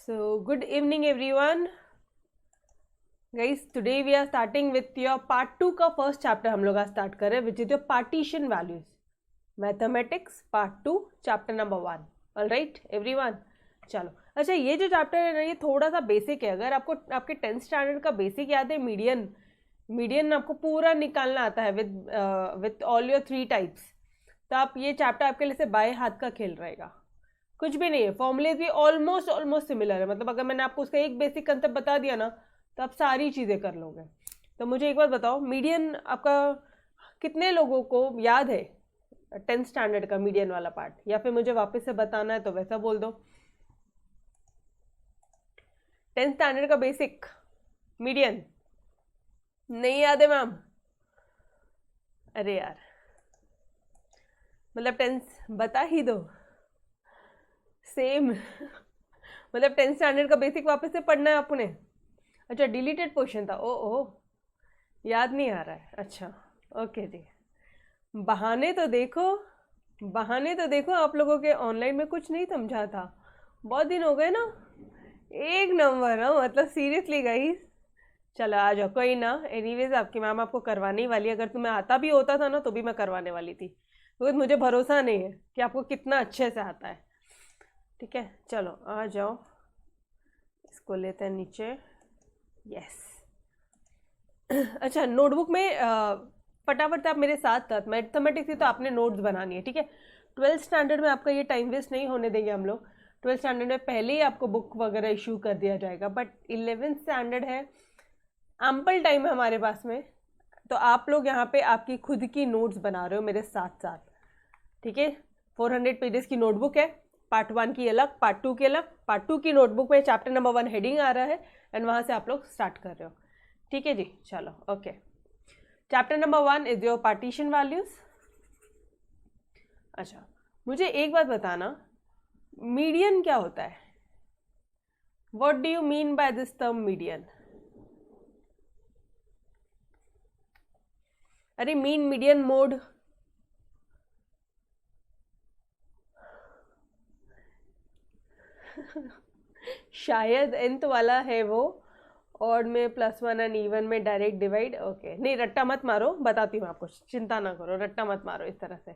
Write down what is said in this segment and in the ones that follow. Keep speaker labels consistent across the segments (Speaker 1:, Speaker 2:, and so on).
Speaker 1: So good evening everyone. Guys, today we are starting with your part 2 का first chapter हम लोग आज start कर रहे हैं, which is your partition values, mathematics part 2 chapter number 1. Alright everyone, चलो. अच्छा, ये जो चैप्टर है ना, ये थोड़ा सा बेसिक है. अगर आपको आपके 10th स्टैंडर्ड का बेसिक याद है, मीडियन आपको पूरा निकालना आता है विद ऑल योर 3 टाइप्स, तो आप ये चैप्टर आपके लिए से बाएं हाथ का खेल रहेगा. कुछ भी नहीं है, फॉर्मूलेज भी ऑलमोस्ट सिमिलर है. मतलब अगर मैंने आपको उसका एक बेसिक कंसेप्ट बता दिया ना, तो आप सारी चीज़ें कर लोगे. तो मुझे एक बात बताओ, मीडियन आपका कितने लोगों को याद है 10th स्टैंडर्ड का मीडियन वाला पार्ट, या फिर मुझे वापस से बताना है तो वैसा बोल दो. 10th स्टैंडर्ड का बेसिक मीडियन नहीं याद है मैम? अरे यार, मतलब 10th बता ही दो. सेम मतलब 10th स्टैंडर्ड का बेसिक वापस से पढ़ना है आपने. अच्छा, डिलीटेड पोर्शन था. ओ याद नहीं आ रहा है. अच्छा ओके जी. बहाने तो देखो आप लोगों के ऑनलाइन में कुछ नहीं समझा था. बहुत दिन हो गए ना. एक नंबर हो, मतलब सीरियसली गाइस. चलो आ जाओ, कोई ना. एनीवेज आपकी मैम आपको करवाने ही वाली है. अगर तुम्हें आता भी होता था ना तो भी मैं करवाने वाली थी, तो मुझे भरोसा नहीं है कि आपको कितना अच्छे से आता है. ठीक है, चलो आ जाओ. इसको लेते हैं नीचे. यस. अच्छा, नोटबुक में फटाफट से आप मेरे साथ मैथमेटिक्स की तो आपने नोट्स बनानी है. ठीक है, 12th स्टैंडर्ड में आपका ये टाइम वेस्ट नहीं होने देंगे हम लोग. 12th स्टैंडर्ड में पहले ही आपको बुक वगैरह इशू कर दिया जाएगा, बट 11th स्टैंडर्ड है, एम्पल टाइम है हमारे पास में. तो आप लोग यहाँ पे आपकी खुद की नोट्स बना रहे हो मेरे साथ साथ. ठीक है, 400 पेजेस की नोटबुक है. पार्ट 1 की अलग, पार्ट 2 की अलग. पार्ट 2 की नोटबुक में चैप्टर नंबर 1 हेडिंग आ रहा है, एंड वहाँ से आप लोग स्टार्ट कर रहे हो. ठीक है जी, चलो okay. Chapter number 1 is your partition values. अच्छा, मुझे एक बात बताना, मीडियन क्या होता है? What do you mean by this term median? अरे मीन, मीडियन, मोड. शायद nth वाला है वो, और में +1 एंड इवन में डायरेक्ट डिवाइड. ओके, नहीं रट्टा मत मारो, बताती हूँ आपको, चिंता ना करो, रट्टा मत मारो इस तरह से.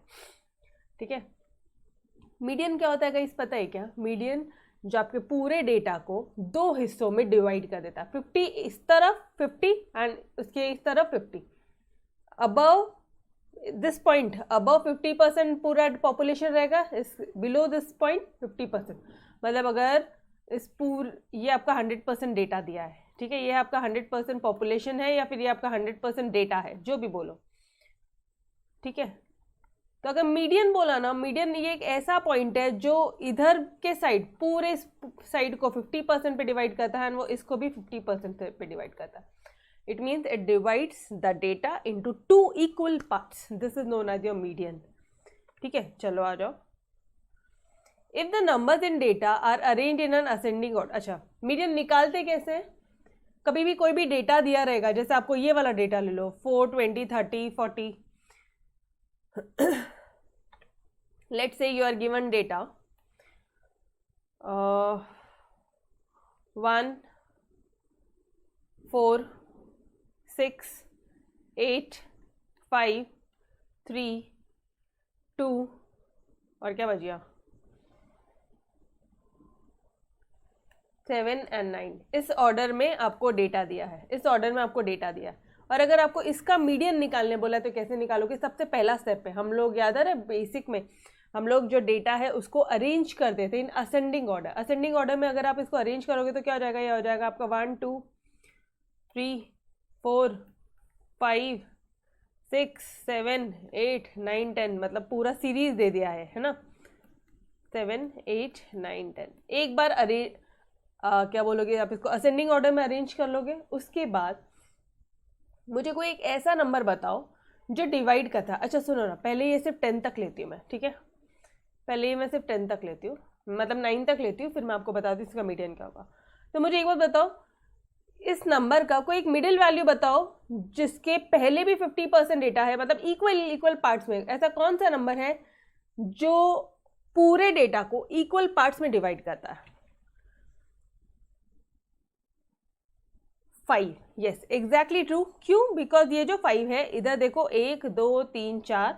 Speaker 1: ठीक है, मीडियन क्या होता है गाइस, पता है क्या? मीडियन जो आपके पूरे डेटा को 2 हिस्सों में डिवाइड कर देता है. 50 इस तरफ 50 एंड उसके इस तरफ 50. अबव दिस पॉइंट, अबव 50% पूरा पॉपुलेशन रहेगा, इस बिलो दिस पॉइंट 50%. मतलब अगर ये आपका 100% डेटा दिया है. ठीक है, ये आपका 100% पॉपुलेशन है, या फिर ये आपका 100% डेटा है, जो भी बोलो. ठीक है, तो अगर मीडियन बोला ना, मीडियन ये एक ऐसा पॉइंट है जो इधर के साइड, पूरे साइड को 50% पे डिवाइड करता है, और वो इसको भी 50% पे डिवाइड करता है. It means it divides the data into 2 equal parts. This is known as your median. ठीक है, चलो आ जाओ. If the numbers in data are arrange in an ascending order. अच्छा, मीडियन निकालते कैसे? कभी भी कोई भी डेटा दिया रहेगा, जैसे आपको ये वाला डेटा ले लो, 4, 20, 30, 40. Let's say you are given data 1, 4, 6, 8, 5, 3, 2 और क्या बच गया, 7 एंड 9. इस ऑर्डर में आपको डेटा दिया है. और अगर आपको इसका मीडियन निकालने बोला तो कैसे निकालोगे? सबसे पहला स्टेप है, हम लोग याद है बेसिक में, हम लोग जो डेटा है उसको अरेंज कर देते हैं इन असेंडिंग ऑर्डर. असेंडिंग ऑर्डर में अगर आप इसको अरेंज करोगे तो क्या हो जाएगा? ये हो जाएगा आपका 1, 2, 3, 4, 5, 6, 7, 8, 9, 10. मतलब पूरा सीरीज दे दिया है ना. 7, 8, 9, 10. एक बार क्या बोलोगे आप, इसको असेंडिंग ऑर्डर में अरेंज कर लोगे. उसके बाद मुझे कोई एक ऐसा नंबर बताओ जो डिवाइड का था. अच्छा सुनो ना, पहले ये सिर्फ 10 तक लेती हूँ मैं. ठीक है, पहले ये मैं सिर्फ 10 तक लेती हूँ, मतलब 9 तक लेती हूँ, फिर मैं आपको बताती हूँ इसका मीडियन क्या होगा. तो मुझे एक बात बताओ, इस नंबर का कोई एक मिडिल वैल्यू बताओ जिसके पहले भी 50% डेटा है, मतलब इक्वल पार्ट्स में. ऐसा कौन सा नंबर है जो पूरे डेटा को इक्वल पार्ट्स में डिवाइड करता है? 5, यस एग्जैक्टली ट्रू। क्यों? बिकॉज ये जो 5 है, इधर देखो 1 2 3 4,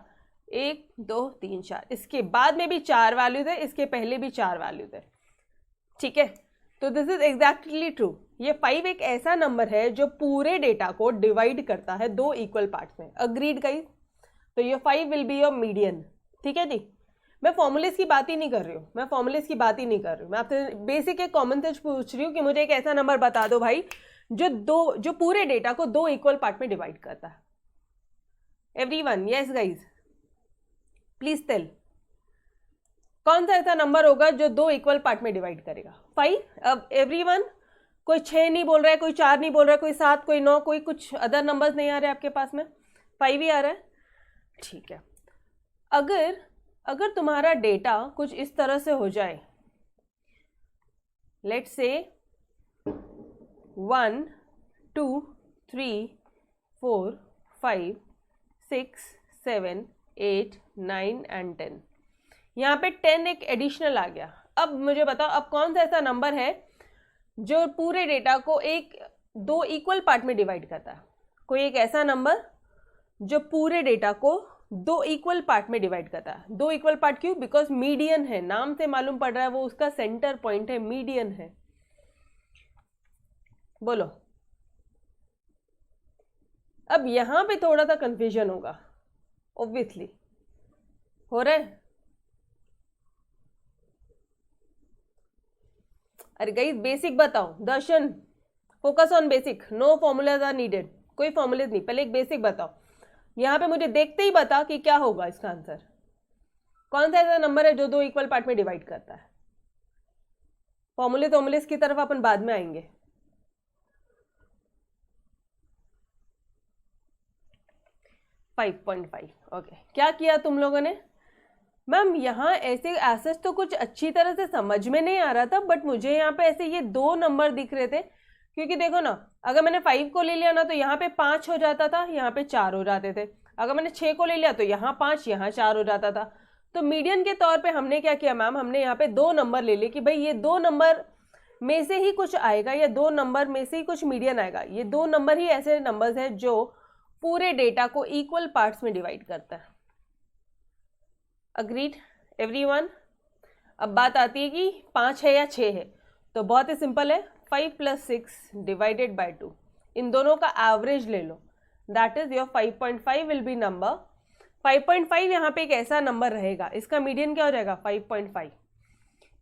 Speaker 1: 1 2 3 4, इसके बाद में भी 4 वैल्यूज है, इसके पहले भी 4 वैल्यूज है, ठीक है। तो दिस इज एग्जैक्टली ट्रू। ये 5 एक ऐसा नंबर है जो पूरे डेटा को डिवाइड करता है 2 इक्वल पार्ट्स में। Agreed guys? तो ये 5 विल बी योर मीडियन, ठीक है जी। मैं फॉर्मूलेस की बात ही नहीं कर रही हूँ, मैं आपसे बेसिक एक कॉमन सेंस पूछ रही हूँ कि मुझे एक ऐसा नंबर बता दो भाई जो पूरे डेटा को 2 इक्वल पार्ट में डिवाइड करता है। Everyone, yes guys, please tell, कौन सा ऐसा नंबर होगा जो 2 इक्वल पार्ट में डिवाइड करेगा? 5। अब एवरीवन, कोई 6 नहीं बोल रहा है, कोई 4 नहीं बोल रहा है, कोई 7, कोई 9, कोई कुछ अदर नंबर्स नहीं आ रहे आपके पास में, 5 ही आ रहा है, ठीक है। अगर तुम्हारा डेटा कुछ इस तरह से हो जाए, लेट्स से 1 2 3 4 5 6 7 8 9 एंड 10, यहाँ पे 10 एक एडिशनल आ गया। अब मुझे बताओ, अब कौन सा ऐसा नंबर है जो पूरे डेटा को 2 इक्वल पार्ट में डिवाइड करता है? कोई एक ऐसा नंबर जो पूरे डेटा को 2 इक्वल पार्ट में डिवाइड करता है। 2 इक्वल पार्ट क्यों? बिकॉज मीडियन है, नाम से मालूम पड़ रहा है वो उसका सेंटर पॉइंट है, मीडियन है। बोलो, अब यहां पे थोड़ा सा कंफ्यूजन होगा, ऑब्वियसली हो रहा है। अरे गाइस बेसिक बताओ, Darshan focus on basic, no formulas are needed, कोई फॉर्मूलेज नहीं, पहले एक बेसिक बताओ। यहां पे मुझे देखते ही बता कि क्या होगा इसका आंसर। कौन सा ऐसा नंबर है जो 2 इक्वल पार्ट में डिवाइड करता है? फॉर्मूलेज की तरफ अपन बाद में आएंगे। ओके, क्या किया तुम लोगों ने? मैम यहाँ ऐसे एसेस तो कुछ अच्छी तरह से समझ में नहीं आ रहा था, बट मुझे यहाँ पे ऐसे ये 2 नंबर दिख रहे थे, क्योंकि देखो ना, अगर मैंने 5 को ले लिया ना तो यहाँ पे 5 हो जाता था, यहाँ पे 4 हो जाते थे। अगर मैंने 6 को ले लिया तो यहाँ 5, यहाँ 4 हो जाता था। तो मीडियन के तौर पे हमने क्या किया मैम, हमने यहाँ पे 2 नंबर ले लिए कि भाई ये 2 नंबर में से ही कुछ आएगा, या 2 नंबर में से ही कुछ मीडियन आएगा। ये 2 नंबर ही ऐसे नंबर्स हैं जो पूरे डेटा को इक्वल पार्ट्स में डिवाइड करता है। Agreed everyone? अब बात आती है कि 5 है या 6 है, तो बहुत ही सिंपल है, 5 + 6 डिवाइडेड बाय 2, इन दोनों का एवरेज ले लो, that is your 5.5 will be number. 5.5 यहाँ पे एक ऐसा नंबर रहेगा, इसका मीडियन क्या हो जाएगा? 5.5,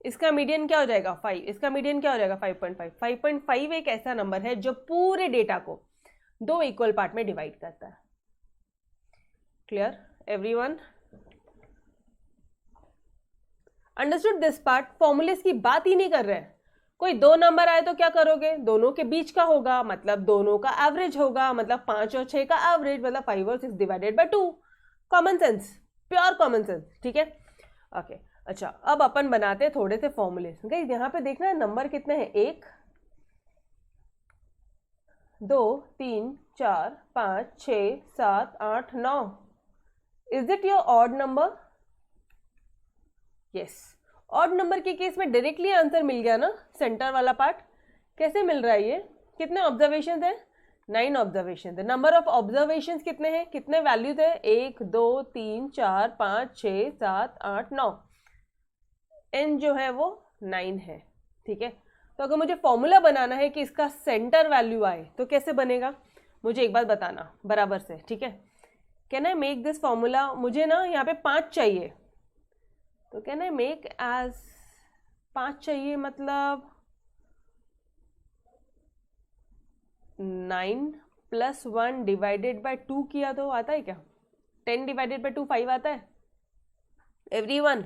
Speaker 1: इसका मीडियन क्या हो जाएगा? 5, इसका मीडियन क्या हो जाएगा? 5.5। 5.5 एक ऐसा नंबर है जो पूरे डेटा को 2 इक्वल पार्ट में डिवाइड करता है। Clear everyone? Understood this part? Formulas की बात ही नहीं कर रहे हैं। कोई 2 नंबर आए तो क्या करोगे? दोनों के बीच का होगा, मतलब दोनों का एवरेज होगा, मतलब 5 और 6 का एवरेज, मतलब 5 और 6 divided by 2। Common sense, pure common sense, ठीक है। ओके, अच्छा अब अपन बनाते हैं थोड़े से फॉर्मूले। गाइस यहाँ पे देखना है नंबर कितने हैं, 1 2 3 4 5 6 7 8 9। Is it your odd number? Yes, odd number के केस में डायरेक्टली आंसर मिल गया ना, सेंटर वाला पार्ट। कैसे मिल रहा है ये? कितने ऑब्जर्वेशन है? 9 ऑब्जर्वेशन है। नंबर ऑफ ऑब्जर्वेशन कितने हैं, कितने वैल्यूज है? 1 2 3 4 5 6 7 8 9, एन जो है वो 9 है, ठीक है। तो अगर मुझे फॉर्मूला बनाना है कि इसका सेंटर वैल्यू आए तो कैसे बनेगा, मुझे एक बात बताना बराबर से, ठीक है। Can I make this formula? मुझे ना यहाँ पे 5 चाहिए, तो कैन आई मेक एज 5 चाहिए, मतलब 9 + 1 डिवाइडेड बाय 2 किया तो आता है क्या? 10 डिवाइडेड बाय 2 5 आता है एवरीवन?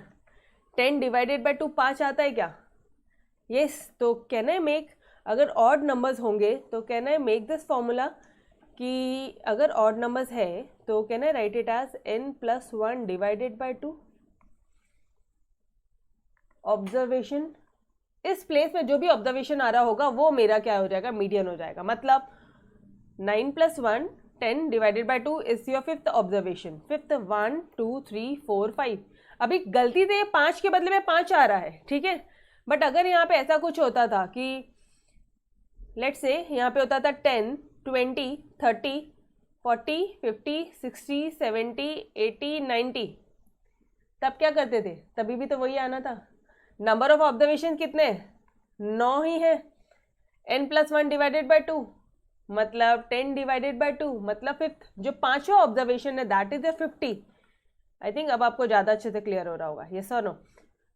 Speaker 1: 10 डिवाइडेड बाय 2 5 आता है क्या? यस। तो कैन आई मेक, अगर ऑड नंबर्स होंगे तो can I make this formula कि अगर ऑड नंबर्स है तो can I write it as n + 1 divided by 2। Observation, इस प्लेस में जो भी ऑब्जर्वेशन आ रहा होगा वो मेरा क्या हो जाएगा? मीडियन हो जाएगा। मतलब 9 + 1 10 divided by 2 is your 5th observation. 5th 1 2 3 4 5। अभी गलती से 5 के बदले में 5 आ रहा है, ठीक है। बट अगर यहाँ पे ऐसा कुछ होता था कि लेट्स से यहाँ पे होता था 10, 20, 30, 40, 50, 60, 70, 80, 90, तब क्या करते थे? तभी भी तो वही आना था। नंबर ऑफ ऑब्जर्वेशन कितने? 9 ही है। n+1 डिवाइडेड बाय 2 मतलब 10 डिवाइडेड बाय 2 मतलब 5th। जो पांचवा ऑब्जर्वेशन है दैट इज 50। आई थिंक अब आपको ज़्यादा अच्छे से क्लियर हो रहा होगा। यस और नो?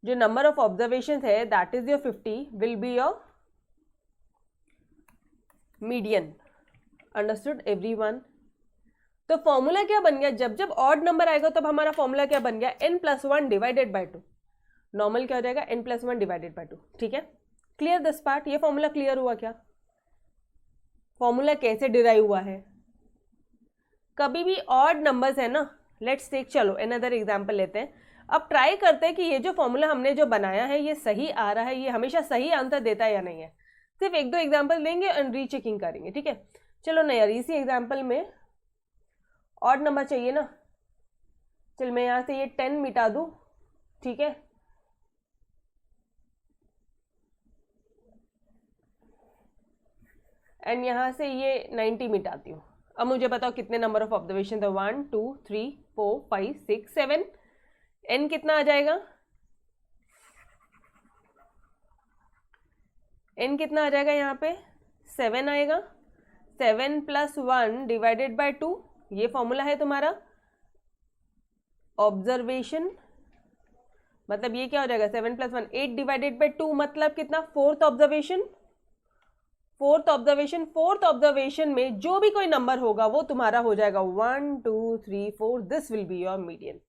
Speaker 1: जो नंबर ऑफ ऑब्जर्वेशन है that is your 50 will be your median. Understood everyone? तो फॉर्मूला क्या बन गया? जब जब ऑड नंबर आएगा तब हमारा फॉर्मूला क्या बन गया? n+1 divided by 2। नॉर्मल क्या हो जाएगा? n+1 divided by 2। ठीक है, क्लियर दिस पार्ट? ये फॉर्मूला क्लियर हुआ क्या? फॉर्मूला कैसे डिराइव हुआ है? कभी भी ऑड नंबर्स है ना, लेट्स टेक, चलो अनदर एग्जांपल लेते हैं। अब ट्राई करते हैं कि ये जो फॉर्मूला हमने जो बनाया है ये सही आ रहा है, ये हमेशा सही आंसर देता है या नहीं है। सिर्फ एक दो एग्जांपल लेंगे एंड रीचेकिंग करेंगे। ठीक है, चलो ना यार, इसी एग्जांपल में ऑड नंबर चाहिए ना। चल मैं यहाँ से ये 10 मिटा दूँ, ठीक है, एंड यहाँ से ये 90 मिटाती हूँ। अब मुझे बताओ कितने नंबर ऑफ ऑब्जर्वेशन थे? 1 2 3 4 5 6 7। एन कितना आ जाएगा? एन कितना आ जाएगा? यहाँ पे 7 आएगा। 7+1 डिवाइडेड बाय 2, ये फॉर्मूला है तुम्हारा ऑब्जर्वेशन। मतलब ये क्या हो जाएगा? 7+1 8 डिवाइडेड बाय 2 मतलब कितना? Fourth observation. Fourth observation, fourth observation में जो भी कोई नंबर होगा वो तुम्हारा हो जाएगा 1 2 3 4। This will be your median.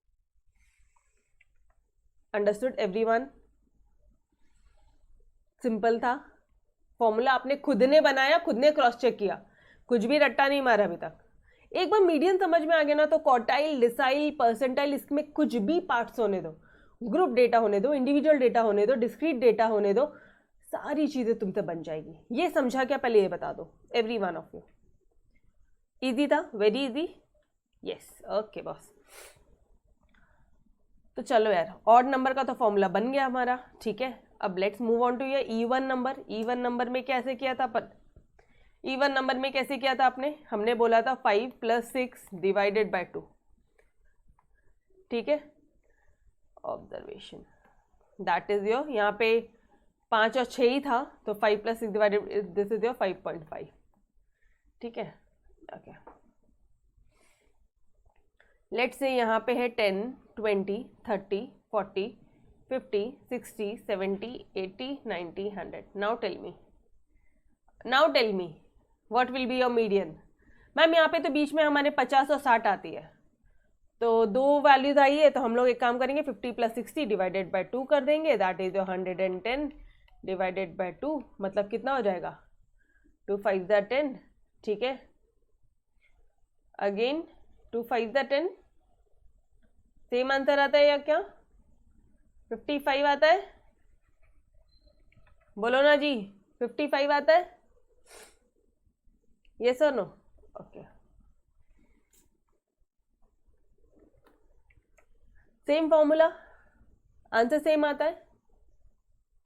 Speaker 1: Understood everyone? Simple था। फॉर्मूला आपने खुद ने बनाया, खुद ने क्रॉस चेक किया, कुछ भी रट्टा नहीं मारा अभी तक। एक बार मीडियन समझ में आ गया ना तो क्वार्टाइल, डिसाइल, परसेंटाइल, इसमें कुछ भी पार्ट्स होने दो, ग्रुप डेटा होने दो, इंडिविजुअल डेटा होने दो, डिस्क्रीट डेटा होने दो, सारी चीजें तुमसे बन जाएगी। ये समझा क्या? पहले ये बता दो every one of you. Easy था? Very easy? Yes, okay boss. तो चलो यार, ऑड नंबर का तो फॉर्मूला बन गया हमारा। ठीक है, अब लेट्स मूव ऑन टू ये इवन नंबर। इवन नंबर में कैसे किया था अपन? इवन नंबर में कैसे किया था आपने? हमने बोला था 5 + 6 डिवाइडेड बाय 2। ठीक है, ऑब्जर्वेशन दैट इज योर, यहाँ पे 5 और 6 ही था तो 5 + 6 डिवाइडेड, दिस इज योर 5.5। ठीक है, ओके। लेट्स से यहाँ पे है 10 20 30 40 50 60 70 80 90 100। Now tell me what will be your median? Ma'am यहाँ पे तो बीच में हमारे 50 और 60 आती है, तो दो वैल्यूज आई है, तो हम लोग एक काम करेंगे 50 + 60 डिवाइडेड बाय 2 कर देंगे। That is your 110 divided by 2 मतलब कितना हो जाएगा? 2 5 = 10। ठीक है, अगेन 2 5 = 10। सेम आंसर आता है या क्या? 55 आता है? बोलो ना जी, 55 आता है? यस और no? Okay, same formula, answer same आता है।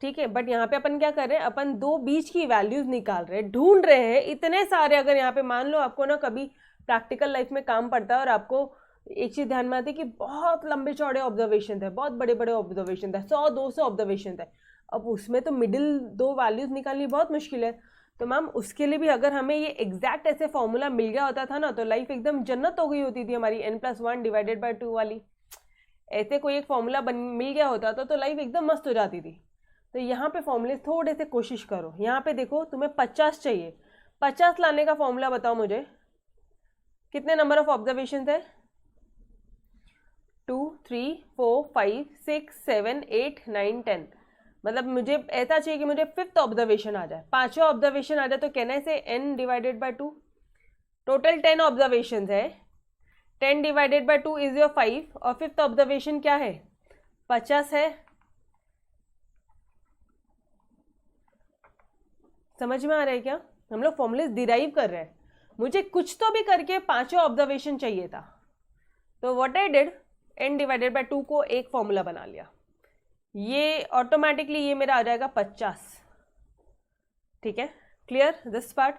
Speaker 1: ठीक है, बट यहाँ पे अपन क्या कर रहे हैं? अपन दो बीच की वैल्यूज निकाल रहे हैं, ढूंढ रहे हैं इतने सारे। अगर यहाँ पे मान लो आपको ना कभी प्रैक्टिकल लाइफ में काम पड़ता है और आपको एक चीज ध्यान में आती है कि बहुत लंबे चौड़े ऑब्जर्वेशन थे, बहुत बड़े बड़े ऑब्जर्वेशन थे, 100-200 ऑब्जर्वेशन थे, अब उसमें तो मिडिल दो वैल्यूज निकालनी बहुत मुश्किल है। तो मैम उसके लिए भी अगर हमें ये एग्जैक्ट ऐसे फॉर्मूला मिल गया होता था ना तो लाइफ एकदम जन्नत हो गई होती थी हमारी। n+1 डिवाइडेड बाय 2 वाली ऐसे कोई एक फॉर्मूला मिल गया होता तो लाइफ एकदम मस्त हो जाती थी। तो यहाँ पे फॉर्मूले थोड़े से कोशिश करो। यहाँ पे देखो तुम्हें 50 चाहिए, 50 लाने का फॉर्मूला बताओ मुझे। कितने नंबर ऑफ ऑब्जर्वेशन है? 2 3 4 5 6 7 8 9 10। मतलब मुझे ऐसा चाहिए कि मुझे 5th ऑब्जर्वेशन आ जाए, 5वां ऑब्जर्वेशन आ जाए। तो कहने से n divided by 2, total 10 observation है, 10 डिवाइडेड बाय 2 इज योर 5, और 5th ऑब्जर्वेशन क्या है? 50 है। समझ में आ रहा है क्या? हम लोग फॉर्मूलेस डिराइव कर रहे हैं। मुझे कुछ तो भी करके 5वां ऑब्जर्वेशन चाहिए था, तो what I did, n divided by 2 को एक फॉर्मूला बना लिया। ये ऑटोमेटिकली ये मेरा आ जाएगा 50। ठीक है, क्लियर दिस पार्ट।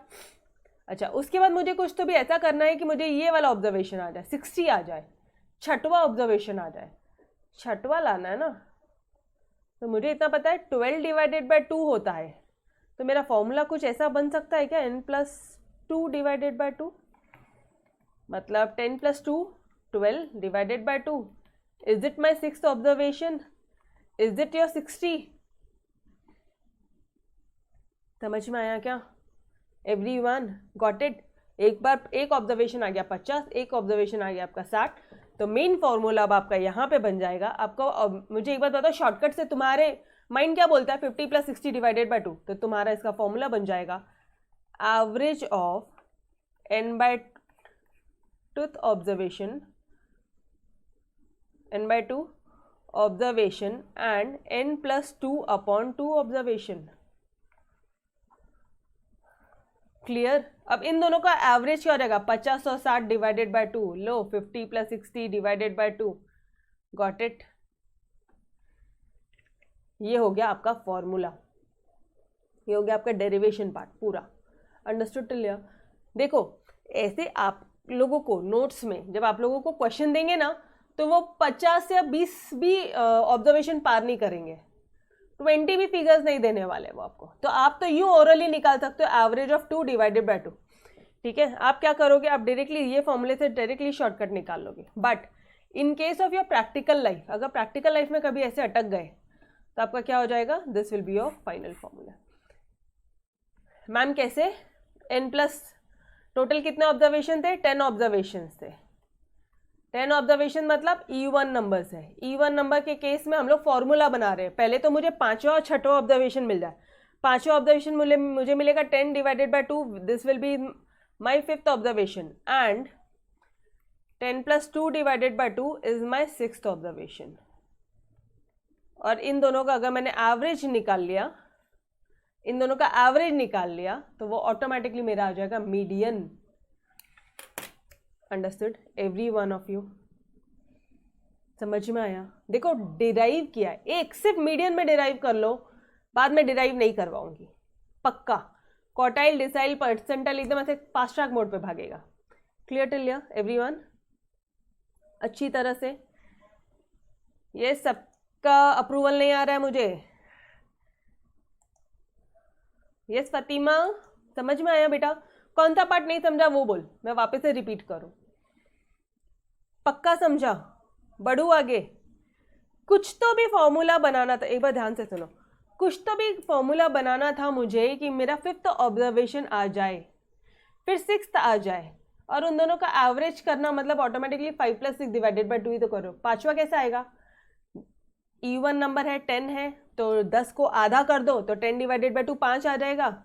Speaker 1: अच्छा, उसके बाद मुझे कुछ तो भी ऐसा करना है कि मुझे ये वाला ऑब्जर्वेशन आ जाए, 60 आ जाए, छठवां ऑब्जर्वेशन आ जाए, छठवां लाना है ना। तो मुझे इतना पता है 12 डिवाइडेड बाय 2 होता है, तो मेरा फॉर्मूला कुछ ऐसा बन सकता है क्या, n+2 डिवाइडेड बाय 2, मतलब 10+2 12 divided by 2। Is it my 6th observation, is it your 60? समझ में आया क्या? Everyone got it? एक बार एक ऑब्जर्वेशन आ गया 50, एक ऑब्जर्वेशन आ गया आपका 60, तो मेन फॉर्मूला अब आपका यहाँ पे बन जाएगा। आपको मुझे एक बात बताओ, शॉर्टकट से तुम्हारे माइंड क्या बोलता है, 50 + 60 डिवाइडेड बाय 2, तो तुम्हारा इसका फॉर्मूला बन जाएगा average of n/2 observation and n+2/2 observation. Clear? अब इन दोनों का एवरेज क्या हो जाएगा, 50 और 60 divided by 2, low 50 + 60 divided by 2, got it? ये हो गया आपका फॉर्मूला, ये हो गया आपका डेरिवेशन पार्ट पूरा। Understood till here? देखो, ऐसे आप लोगों को नोट्स में जब आप लोगों को क्वेश्चन देंगे ना, तो वो 50 या 20 भी ऑब्जर्वेशन पार नहीं करेंगे, 20 भी फिगर्स नहीं देने वाले वो आपको। तो आप तो यूं ओरली निकाल सकते हो एवरेज ऑफ 2 डिवाइडेड बाय 2, ठीक है? आप क्या करोगे, आप डायरेक्टली ये फॉर्मूले से डायरेक्टली शॉर्टकट निकाल लोगे। But in case of your practical life, अगर प्रैक्टिकल लाइफ में कभी ऐसे अटक गए, तो आपका क्या हो जाएगा, this will be your final formula. Ma'am कैसे? n+ टोटल कितने ऑब्जर्वेशन थे, 10 ऑब्जर्वेशन थे। 10 ऑब्जर्वेशन मतलब E1 नंबर्स है। E1 नंबर के केस में हम लोग फॉर्मूला बना रहे हैं। पहले तो मुझे 5वां और 6वां ऑब्जर्वेशन मिल जाए। 5वां ऑब्जर्वेशन मुझे मिलेगा 10 divided by 2, this will be my 5th observation, and 10+2 divided by 2 is my 6th observation. और इन दोनों का अगर मैंने एवरेज निकाल लिया, इन दोनों का एवरेज निकाल लिया, तो वो ऑटोमेटिकली मेरा आ जाएगा median. Understood every one of you? समझ में आया? देखो, डिराइव किया, एक सिर्फ मीडियन में डिराइव कर लो, बाद में डिराइव नहीं करवाऊंगी पक्का। क्वार्टाइल, डिसाइल, परसेंटाइल एकदम ऐसे फास्ट ट्रैक मोड पे भागेगा। Clear till here everyone? अच्छी तरह से ये सबका अप्रूवल नहीं आ रहा है मुझे। यस फतीमा, समझ में आया बेटा? कौन सा पार्ट नहीं समझा वो बोल, मैं वापस से रिपीट करूं। पक्का समझा? बढ़ू आगे? कुछ तो भी फॉर्मूला बनाना था, एक बार ध्यान से सुनो, कुछ तो भी फॉर्मूला बनाना था मुझे कि मेरा 5th ऑब्जर्वेशन आ जाए, फिर 6th आ जाए, और उन दोनों का एवरेज करना, मतलब ऑटोमेटिकली 5 + 6 डिवाइडेड बाय 2 ही तो करो। 5वां कैसे आएगा? E1 नंबर है 10 है, तो 10 को आधा कर दो, तो 10 डिवाइडेड बाय 2 5 आ जाएगा,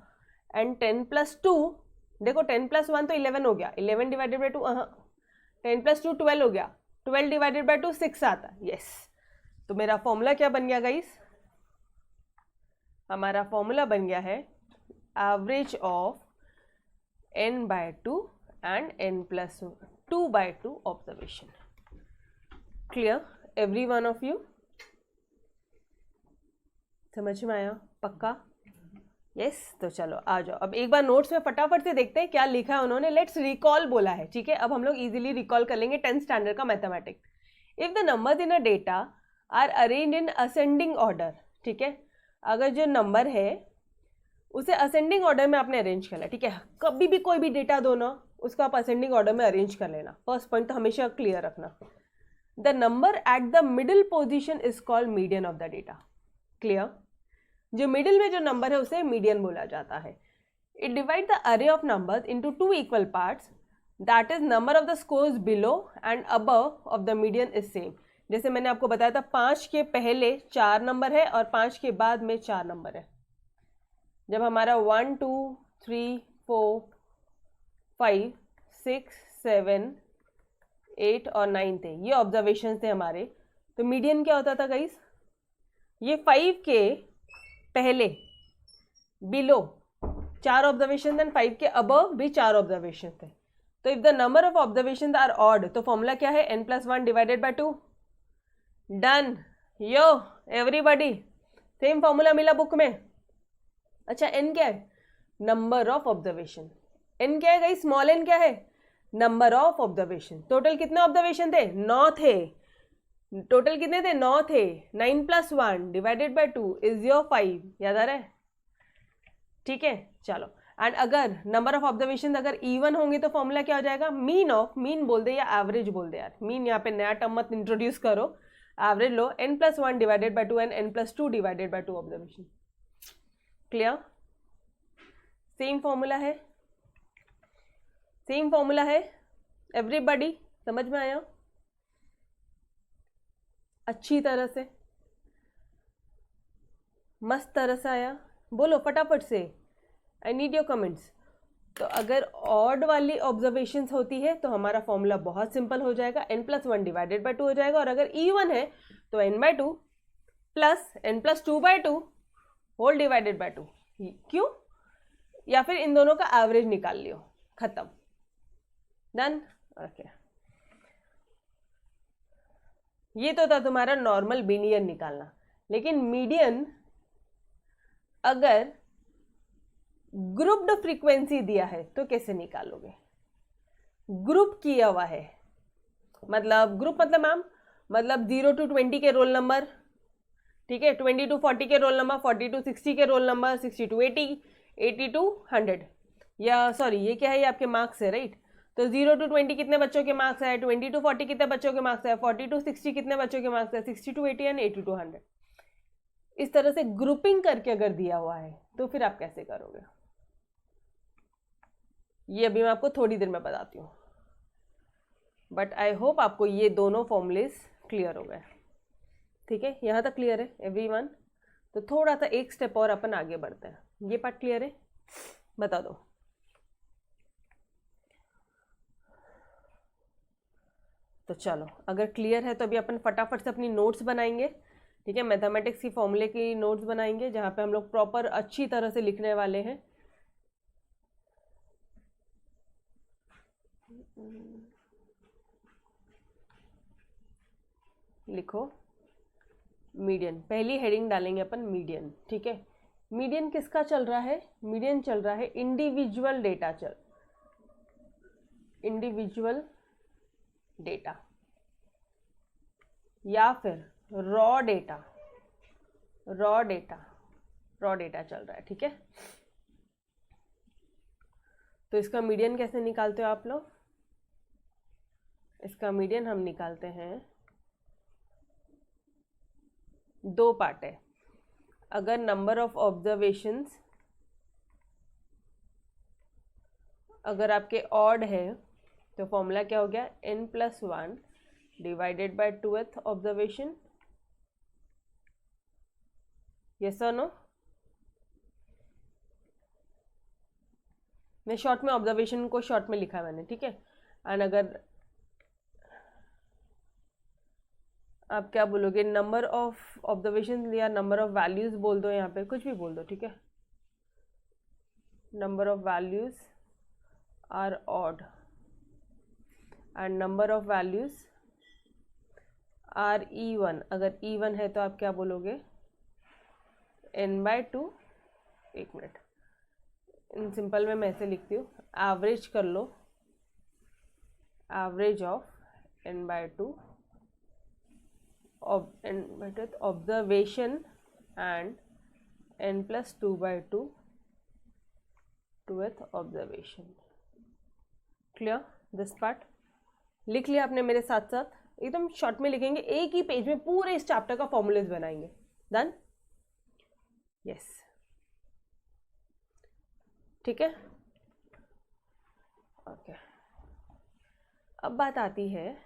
Speaker 1: एंड 10+2, देखो 10+1 तो 11 हो गया, 11 डिवाइडेड बाय 2, 10+2 12 हो गया, 12 डिवाइडेड बाय 2 6 आता है। यस, तो मेरा फॉर्मूला क्या बन गया गाइस? हमारा फॉर्मूला बन गया है average of n/2 and n+2/2 observation. Clear every one of you? समझ में आया पक्का? यस, तो चलो आ जाओ, अब एक बार नोट्स में फटाफट से देखते हैं क्या लिखा है उन्होंने। लेट्स रिकॉल बोला है, ठीक है? अब हम लोग इजीली रिकॉल कर लेंगे 10th स्टैंडर्ड का mathematics. If the numbers in a data are arrange in ascending order, ठीक है? अगर जो नंबर है उसे असेंडिंग ऑर्डर में आपने अरेंज कर लिया, ठीक है? कभी भी कोई भी डेटा दो ना, उसको आप असेंडिंग ऑर्डर में अरेंज कर लेना। फर्स्ट पॉइंट तो हमेशा क्लियर रखना। The number at the middle position is called median of the data. Clear? जो मिडिल में जो नंबर है उसे मीडियन बोला जाता है। इट डिवाइड द अरे of numbers into 2 equal parts, that is number of the scores below and above of the median is same. जैसे मैंने आपको बताया था, 5 के पहले 4 नंबर है और 5 के बाद में 4 नंबर है। जब हमारा 1 2 3 4 5 6 7 8 और 9 थे, ये ऑब्जर्वेशन थे हमारे, तो मीडियन क्या होता था गाइस? ये 5 के पहले बिलो 4 ऑब्जर्वेशन थे, 5 के अबव भी 4 ऑब्जर्वेशन थे। तो if the number of observation are odd, तो फॉर्मूला क्या है? n+1 divided by 2। Done yo everybody, same formula मिला बुक में। अच्छा n क्या है? Number of observation. एन क्या है गाइस, स्मॉल एन क्या है, नंबर ऑफ ऑब्जर्वेशन। टोटल कितने ऑब्जर्वेशन थे, 9 थे। टोटल कितने थे, 9 थे। 9 + 1 डिवाइडेड बाय 2 इज योर 5। याद आ रहा है, ठीक है। चलो, एंड अगर नंबर ऑफ ऑब्जर्वेशन अगर इवन होंगे तो फॉर्मूला क्या हो जाएगा, मीन ऑफ, मीन बोल दे या एवरेज बोल दे यार, मीन यहाँ पे नया टर्म मत इंट्रोड्यूस करो, average low, n+1 divided by 2 and n+2 divided by 2 observation. Clear, same formula है, सेम फॉर्मूला है एवरीबॉडी, समझ में आया अच्छी तरह से, मस्त तरह से आया, बोलो फटाफट से, आई नीड योर कमेंट्स। तो अगर ऑड वाली ऑब्जर्वेशंस होती है तो हमारा फॉर्मूला बहुत सिंपल हो जाएगा, n+1 डिवाइडेड बाय 2 हो जाएगा, और अगर इवन है तो n/2 plus n+2/2 whole divided by 2। क्यों, या फिर इन दोनों का एवरेज निकाल लियो, खत्म, डन। ओके, ये तो था तुम्हारा नॉर्मल बिनियन निकालना, लेकिन मीडियन अगर ग्रुप्ड फ्रीक्वेंसी दिया है तो कैसे निकालोगे, ग्रुप किया हुआ है, मतलब ग्रुप मतलब मैम, मतलब 0 to 20 के रोल नंबर, ठीक है, 20 to 40 के रोल नंबर, 40 to 60 के रोल नंबर, 60 to 80, 80 to 100, या सॉरी ये क्या है, ये आपके मार्क्स है, राइट। तो 0 to 20 कितने बच्चों के मार्क्स है, 20 to 40 कितने बच्चों के मार्क्स है, 40 to 60 कितने बच्चों के मार्क्स है, 60 to 80 एंड 80 to 100। इस तरह से ग्रुपिंग करके अगर दिया हुआ है तो फिर आप कैसे करोगे, ये अभी मैं आपको थोड़ी देर में बताती हूँ, बट आई होप आपको ये दोनों फॉर्मूलेस क्लियर हो गए, ठीक है। यहाँ तक क्लियर है एवरीवन? तो थोड़ा सा एक स्टेप और अपन आगे बढ़ते हैं, ये पार्ट क्लियर है, बता दो। तो चलो, अगर क्लियर है तो अभी अपन फटाफट से अपनी नोट्स बनाएंगे, ठीक है, मैथमेटिक्स की फॉर्मूले की नोट्स बनाएंगे, जहाँ पे हम लोग प्रॉपर अच्छी तरह से लिखने वाले हैं। लिखो मीडियन, पहली हेडिंग डालेंगे अपन मीडियन, ठीक है। मीडियन किसका चल रहा है, मीडियन चल रहा है इंडिविजुअल डेटा, इंडिविजुअल डेटा या फिर रॉ डेटा, रॉ डेटा चल रहा है, ठीक है। तो इसका मीडियन कैसे निकालते हो आप लोग, इसका मीडियन हम निकालते हैं, दो पार्ट है। अगर नंबर ऑफ ऑब्जर्वेशंस अगर आपके ऑड है तो फॉर्मूला क्या हो गया, n+1 divided by 2th observation, yes और नो। मैं शॉर्ट में ऑब्जर्वेशन को शॉर्ट में लिखा मैंने, ठीक है। एंड अगर आप क्या बोलोगे, नंबर ऑफ ऑब्जर्वेशन या नंबर ऑफ वैल्यूज बोल दो, यहाँ पे कुछ भी बोल दो, ठीक है। Number of values are odd and number of values are even. अगर इवन है तो आप क्या बोलोगे, n/2। एक मिनट, इन सिंपल में मैं ऐसे लिखती हूँ, एवरेज कर लो, average of n/2 observation and n+2/2 2th observation. Clear this part, लिख लिया आपने मेरे साथ साथ, एकदम शॉर्ट में लिखेंगे, एक ही पेज में पूरे इस चैप्टर का फॉर्मूलेस बनाएंगे, डन, यस, ठीक है, ओके। अब बात आती है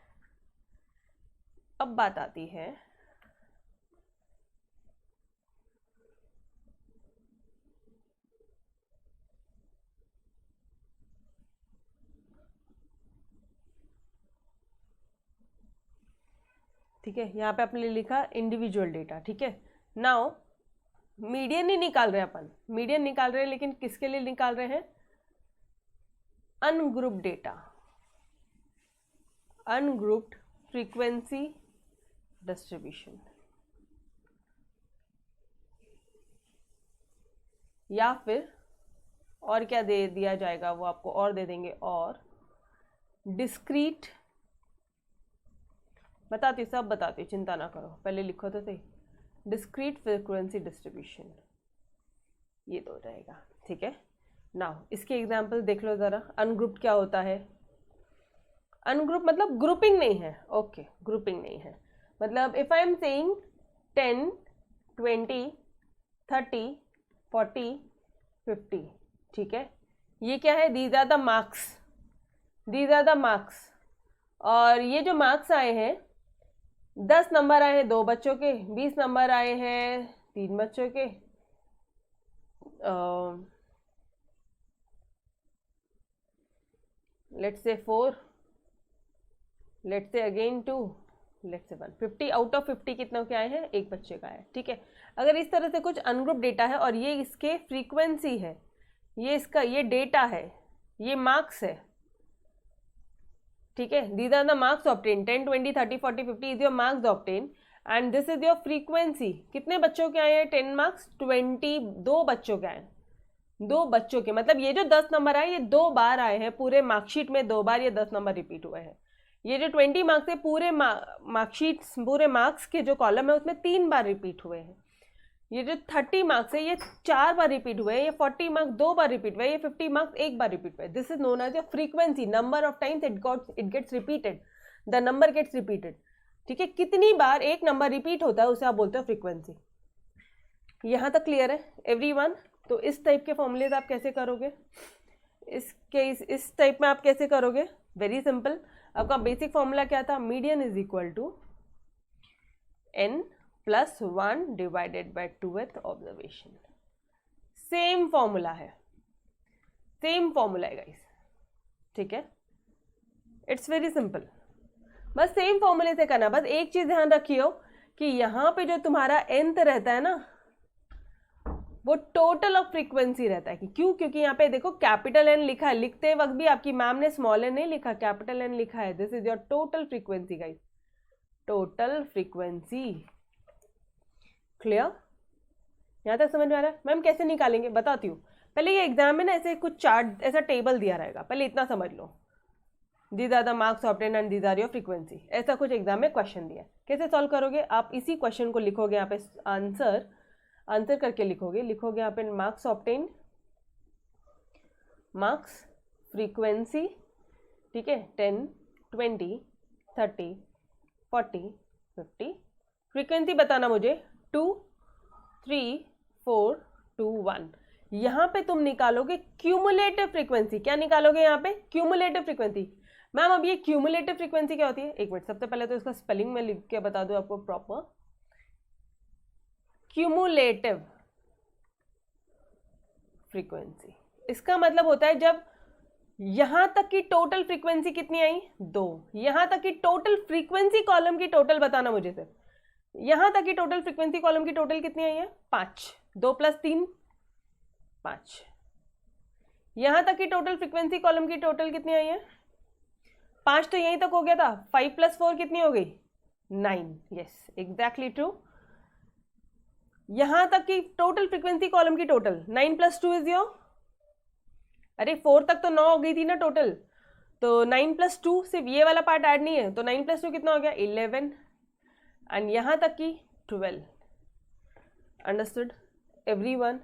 Speaker 1: ठीक है, यहाँ पे आपने लिखा इंडिविजुअल डेटा, ठीक है। नाउ मीडियन नहीं निकाल रहे अपन, मीडियन निकाल रहे हैं, लेकिन किसके लिए निकाल रहे हैं, ungrouped data, ungrouped frequency distribution, या फिर और क्या दे दिया जाएगा, वो आपको और दे देंगे, और डिस्क्रीट, बताती सब बताती, चिंता ना करो, पहले लिखो तो सही, डिस्क्रीट फ्रीक्वेंसी डिस्ट्रीब्यूशन, ये तो हो जाएगा। ठीक है, नाउ इसके एग्जाम्पल देख लो ज़रा। अनग्रुप क्या होता है? अनग्रुप मतलब ग्रुपिंग नहीं है, ओके, ग्रुपिंग नहीं है, मतलब इफ आई एम सेइंग 10 20 30 40 50, ठीक है, ये क्या है? These are the marks, these are the marks. और ये जो मार्क्स आए हैं, 10 नंबर आए हैं 2 बच्चों के, 20 नंबर आए हैं 3 बच्चों के, let's say 4, let's say again 2, let's say 1, 50 out of 50 कितनों के आए हैं? एक बच्चे का है। ठीक है, अगर इस तरह से कुछ अनग्रुप डेटा है और ये इसके फ्रीक्वेंसी है, ये इसका ये डेटा है, ये मार्क्स है, ठीक है, these are the marks obtain, 10 20 30 40 50 is your marks obtain and this is your frequency. कितने बच्चों के आए हैं 10 मार्क्स? 20, 2 बच्चों के आए, 2 बच्चों के, मतलब ये जो 10 नंबर आए ये 2 बार आए हैं पूरे मार्कशीट में, 2 बार ये 10 नंबर रिपीट हुए हैं। ये जो 20 मार्क्स है पूरे मार्कशीट, पूरे मार्क्स के जो कॉलम है उसमें 3 बार रिपीट हुए हैं। ये जो 30 मार्क्स है ये 4 बार रिपीट हुए हैं, ये 40 मार्क्स 2 बार रिपीट हुए, ये 50 मार्क्स 1 बार रिपीट हुए। This is known as your frequency, number of times it gets repeated, the number gets repeated. ठीक है, कितनी बार एक नंबर रिपीट होता है उसे आप बोलते हो फ्रीक्वेंसी। यहाँ तक क्लियर है एवरीवन? तो इस टाइप के फॉर्मूलेज आप कैसे करोगे? इस टाइप में आप कैसे करोगे? वेरी सिंपल, आपका बेसिक फॉर्मूला क्या था? Median is equal to n plus 1 divided by 2th observation. Same formula है, सेम फॉर्मूला है गाइस, ठीक है, इट्स वेरी सिंपल, बस सेम फॉर्मूले से करना। बस एक चीज ध्यान रखियो कि यहाँ पे जो तुम्हारा nth रहता है ना, वो टोटल ऑफ फ्रीक्वेंसी रहता है। कि क्यों? क्योंकि यहाँ पे देखो कैपिटल एन लिखा है, लिखते वक्त भी आपकी मैम ने स्मॉल एन नहीं लिखा, कैपिटल एन लिखा है। This is your total frequency guys, total frequency. Clear? यहाँ तक समझ में आ रहा है? मैम कैसे निकालेंगे बताती हूँ। पहले ये एग्जाम में ना ऐसे कुछ चार्ट, ऐसा टेबल दिया रहेगा, पहले इतना समझ लो, these are the marks obtain and these are your frequency, ऐसा कुछ एग्जाम में क्वेश्चन दिया। कैसे सॉल्व करोगे? आप इसी क्वेश्चन को लिखोगे यहाँ पे, आंसर करके लिखोगे यहाँ पे मार्क्स ऑब्टेन, मार्क्स, फ्रीक्वेंसी, ठीक है, 10 20 30 40 50, फ्रीक्वेंसी बताना मुझे 2 3 4 2 1। यहाँ पे तुम निकालोगे क्यूमुलेटिव फ्रीक्वेंसी। क्या निकालोगे यहाँ पे? Cumulative frequency. मैम अब ये क्यूमुलेटिव फ्रीक्वेंसी क्या होती है? एक मिनट, सबसे पहले तो इसका स्पेलिंग में लिख के बता दूं आपको प्रॉपर। क्यूमुलेटिव फ्रीक्वेंसी, इसका मतलब होता है जब यहां तक की टोटल फ्रीक्वेंसी कितनी आई? 2। यहां तक की टोटल फ्रीक्वेंसी कॉलम की टोटल बताना मुझे सिर्फ। यहां तक की टोटल फ्रीक्वेंसी कॉलम की टोटल कितनी आई है? 5। 2 + 3 5। यहां तक की टोटल फ्रीक्वेंसी कॉलम की टोटल कितनी आई है? 5 तो यहीं तक हो गया था। 5 + 4 कितनी हो गई? 9। Yes, exactly true. यहां तक की टोटल फ्रीक्वेंसी कॉलम की टोटल 9 + 2 इज योर, अरे 4 तक तो 9 हो गई थी ना टोटल, तो 9 + 2 सिर्फ ये वाला पार्ट ऐड नहीं है, तो 9 + 2 कितना हो गया? 11। एंड यहां तक की 12। Understood everyone?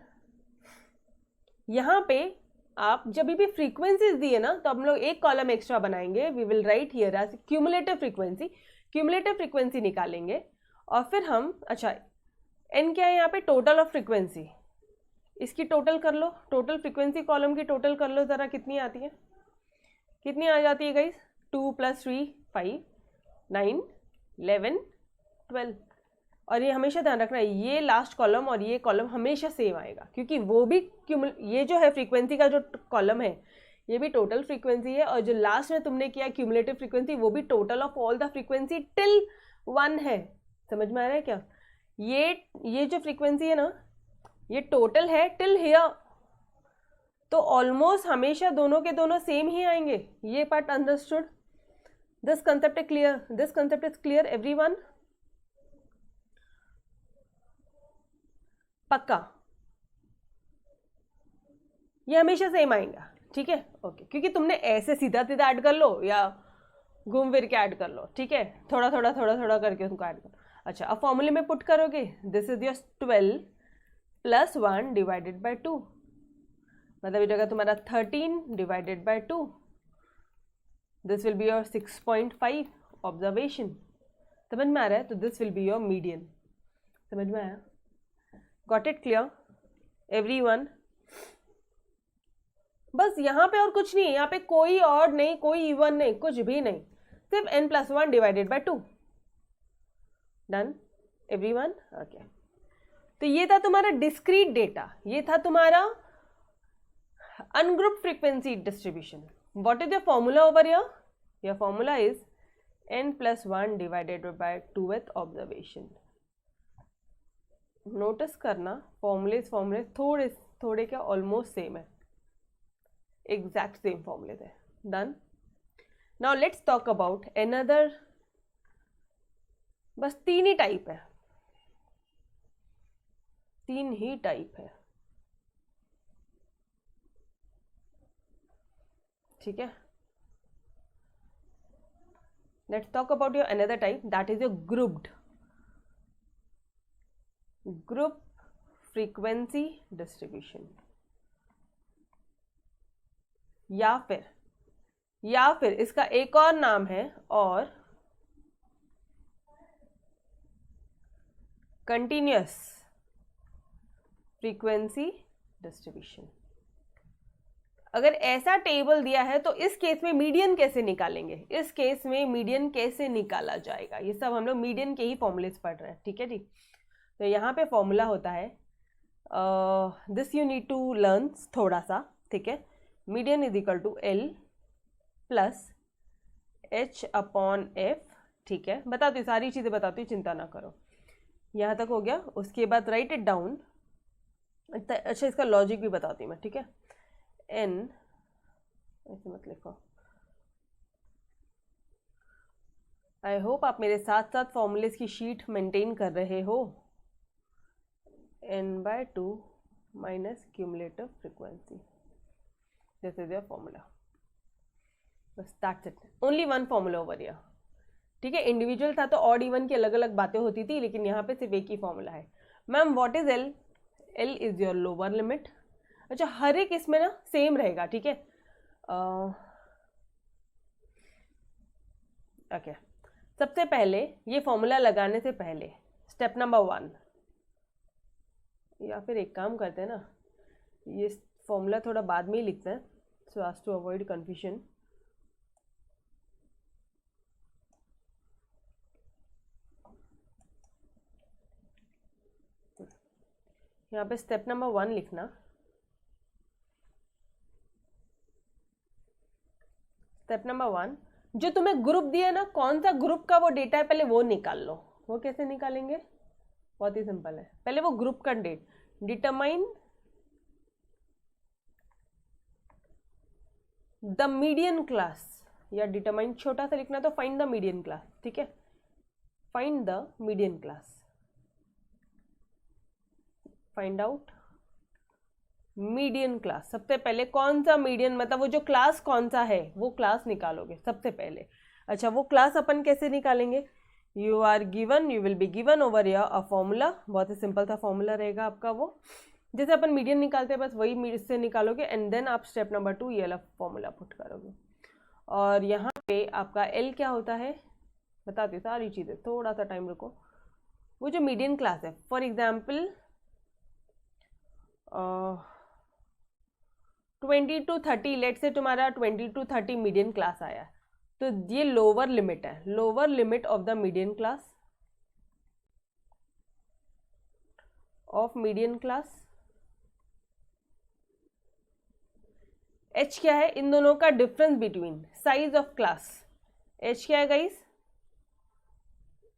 Speaker 1: यहां पे आप जब भी फ्रीक्वेंसीज दिए ना, तो हम लोग एक कॉलम एक्स्ट्रा बनाएंगे। We will write here as cumulative frequency. Cumulative frequency निकालेंगे और फिर हम, अच्छा एन क्या है यहाँ पे? Total of frequency. इसकी टोटल कर लो, टोटल फ्रीक्वेंसी कॉलम की टोटल कर लो जरा, कितनी आती है? कितनी आ जाती है गाइस? 2 + 3 5 9 11 12। और ये हमेशा ध्यान रखना है, ये लास्ट कॉलम और ये कॉलम हमेशा सेम आएगा, क्योंकि वो भी ये जो है फ्रीक्वेंसी का जो कॉलम है ये भी टोटल फ्रीक्वेंसी है, और जो लास्ट में तुमने किया क्यूमुलेटिव फ्रीक्वेंसी वो भी total of all the frequency till 1 है। समझ में आ रहा है क्या? ये जो फ्रीक्वेंसी है ना, ये टोटल है टिल हियर, तो ऑलमोस्ट हमेशा दोनों के दोनों सेम ही आएंगे। ये part understood? This concept is clear? This concept is clear everyone? पक्का? ये हमेशा सेम आएगा, ठीक है। ओके, क्योंकि तुमने ऐसे सीधा सीधा ऐड कर लो या घूम फिर के ऐड कर लो, ठीक है, थोड़ा थोड़ा थोड़ा थोड़ा करके उनको ऐड करो। अच्छा, अब फॉर्मूले में पुट करोगे, this is your 12 + 1 divided by 2, मतलब ये जगह तुम्हारा 13 divided by 2, this will be your 6.5 observation. समझ में आ रहा है? तो this will be your median. समझ में आया? Got it clear everyone? बस यहाँ पे और कुछ नहीं है, यहाँ पे कोई ऑड नहीं, कोई इवन नहीं, कुछ भी नहीं, सिर्फ n+1 divided by 2। Done everyone? Okay, तो ये था तुम्हारा डिस्क्रीट डेटा, ये था तुम्हारा ungroup frequency distribution. What is your formula over here? Your formula is n+1 divided by 2th observation. Notice करना फॉर्मूले थोड़े थोड़े क्या ऑलमोस्ट सेम है, एग्जैक्ट सेम फॉर्मूले थे। Done. Now let's talk about another, बस 3 ही टाइप है, 3 ही टाइप है, ठीक है। Let's talk about your another type, that is your grouped group frequency distribution, या फिर इसका एक और नाम है और कंटिन्यूअस फ्रीक्वेंसी डिस्ट्रीब्यूशन। अगर ऐसा टेबल दिया है तो इस केस में मीडियन कैसे निकालेंगे, इस केस में मीडियन कैसे निकाला जाएगा, ये सब हम लोग मीडियन के ही फॉर्मूलेस पढ़ रहे हैं, ठीक है जी। तो यहाँ पे फॉर्मूला होता है, this you need to learn थोड़ा सा, ठीक है। Median is equal to L + H/F, ठीक है। बताती हूँ, सारी चीज़ें बताती हूँ, चिंता ना करो। यहाँ तक हो गया, उसके बाद राइट इट डाउन। अच्छा, इसका लॉजिक भी बताती हूँ मैं, ठीक है। n, ऐसे मत लिखो, आई होप आप मेरे साथ साथ फॉर्मूलेस की शीट मेंटेन कर रहे हो। n/2 minus cumulative frequency, this is your formula. बस that's it, only one formula over here, ठीक है। इंडिविजुअल था तो ऑड इवन की अलग अलग बातें होती थी, लेकिन यहाँ पे सिर्फ एक ही फॉर्मूला है। Ma'am what is L? L is your lower limit. अच्छा, हर एक इसमें ना सेम रहेगा, ठीक है। ओके, सबसे पहले ये फॉर्मूला लगाने से पहले स्टेप नंबर 1, या फिर एक काम करते हैं ना, ये फॉर्मूला थोड़ा बाद में ही लिखते हैं, so as to avoid confusion. यहाँ पे स्टेप नंबर 1 लिखना, स्टेप नंबर 1, जो तुम्हें ग्रुप दिया ना, कौन सा ग्रुप का वो डेटा है पहले वो निकाल लो। वो कैसे निकालेंगे? बहुत ही सिंपल है, पहले वो ग्रुप का डिटरमाइन द मीडियन क्लास, या डिटरमाइन छोटा सा लिखना तो फाइंड द मीडियन क्लास, ठीक है। Find the median class, find out median class. सबसे पहले कौन सा मीडियन, मतलब वो जो क्लास कौन सा है वो क्लास निकालोगे सबसे पहले। अच्छा, वो क्लास अपन कैसे निकालेंगे? You will be given over here a formula, बहुत ही सिंपल सा फॉर्मूला रहेगा आपका, वो जैसे अपन मीडियन निकालते हैं बस वही इससे निकालोगे, एंड देन आप स्टेप नंबर 2 ये वाला फॉर्मूला पुट करोगे। और यहाँ पे आपका L क्या होता है बताती हूँ सारी चीज़ें, थोड़ा सा टाइम रुको। वो जो मीडियन क्लास है, फॉर एग्जाम्पल 20 to 30, लेट से तुम्हारा 20 to 30 मीडियन क्लास आया, तो ये लोअर लिमिट है, lower limit of the median class, of median class. H क्या है? इन दोनों का difference between size of class. H क्या है गाइस?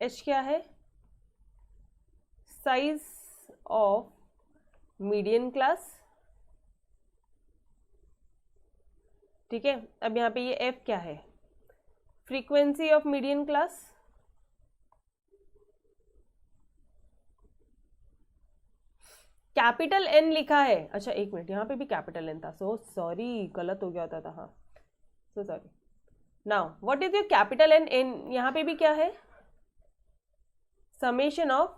Speaker 1: H क्या है? साइज ऑफ मीडियन क्लास, ठीक है। अब यहाँ पे ये F क्या है? Frequency of median class. Capital N लिखा है, अच्छा एक मिनट, यहाँ पे भी कैपिटल एन था, सो सॉरी, गलत हो गया होता था, हाँ so sorry. Now what is your capital N? N यहाँ पे भी क्या है? समेशन ऑफ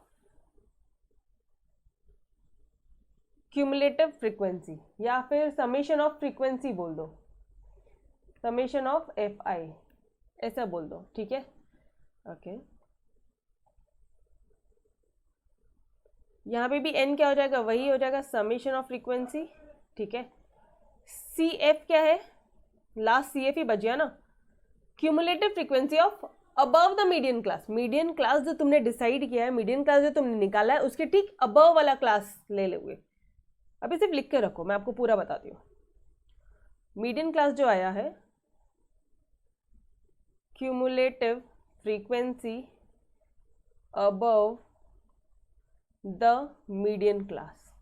Speaker 1: क्यूमुलेटिव फ्रीक्वेंसी, या फिर समेशन ऑफ फ्रीक्वेंसी बोल दो, समेशन ऑफ एफ आई ऐसा बोल दो, ठीक है। ओके यहाँ पे भी n क्या हो जाएगा? वही हो जाएगा समेशन ऑफ फ्रीक्वेंसी, ठीक है। सी एफ क्या है? लास्ट सी एफ ही बच गया ना, cumulative frequency of above the median class. Median class जो तुमने डिसाइड किया है, मीडियन क्लास जो तुमने निकाला है, उसके ठीक अबव वाला क्लास ले लोगे। अभी सिर्फ लिख के रखो, मैं आपको पूरा बताती हूँ। मीडियन क्लास जो आया है, cumulative frequency above the median class.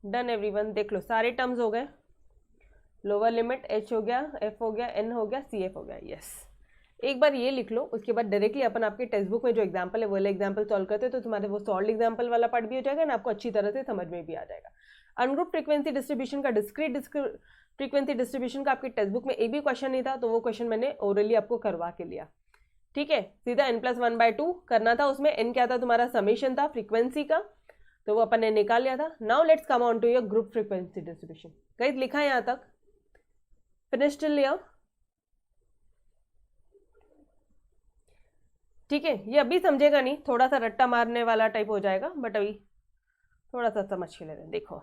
Speaker 1: Done everyone, देख लो सारे टर्म्स हो गए। लोअर लिमिट h हो गया, f हो गया, n हो गया, cf हो गया, यस। एक बार ये लिख लो, उसके बाद डायरेक्टली अपन आपके टेक्स्ट बुक में जो एग्जांपल है वो वाला एग्जांपल सॉल्व करते हैं, तो तुम्हारे वो सॉल्व एग्जांपल वाला पार्ट भी हो जाएगा ना, आपको अच्छी तरह से समझ में भी आ जाएगा। अनग्रुप फ्रीक्वेंसी डिस्ट्रीब्यूशन का, डिस्क्रीट फ्रीक्वेंसी डिस्ट्रीब्यूशन का आपके टेक्स्ट बुक में एक भी क्वेश्चन नहीं था, तो वो क्वेश्चन मैंने ओरली आपको करवा के लिया, ठीक है। सीधा n+1/2 करना था, उसमें n क्या था? तुम्हारा समेशन था फ्रीक्वेंसी का, तो वो अपन ने निकाल लिया था। Now let's come on to your group frequency distribution. Guys लिखा है यहाँ तक? Finish till here? ठीक है, ये अभी समझेगा नहीं, थोड़ा सा रट्टा मारने वाला टाइप हो जाएगा, बट अभी थोड़ा सा समझ के ले रहे हैं। देखो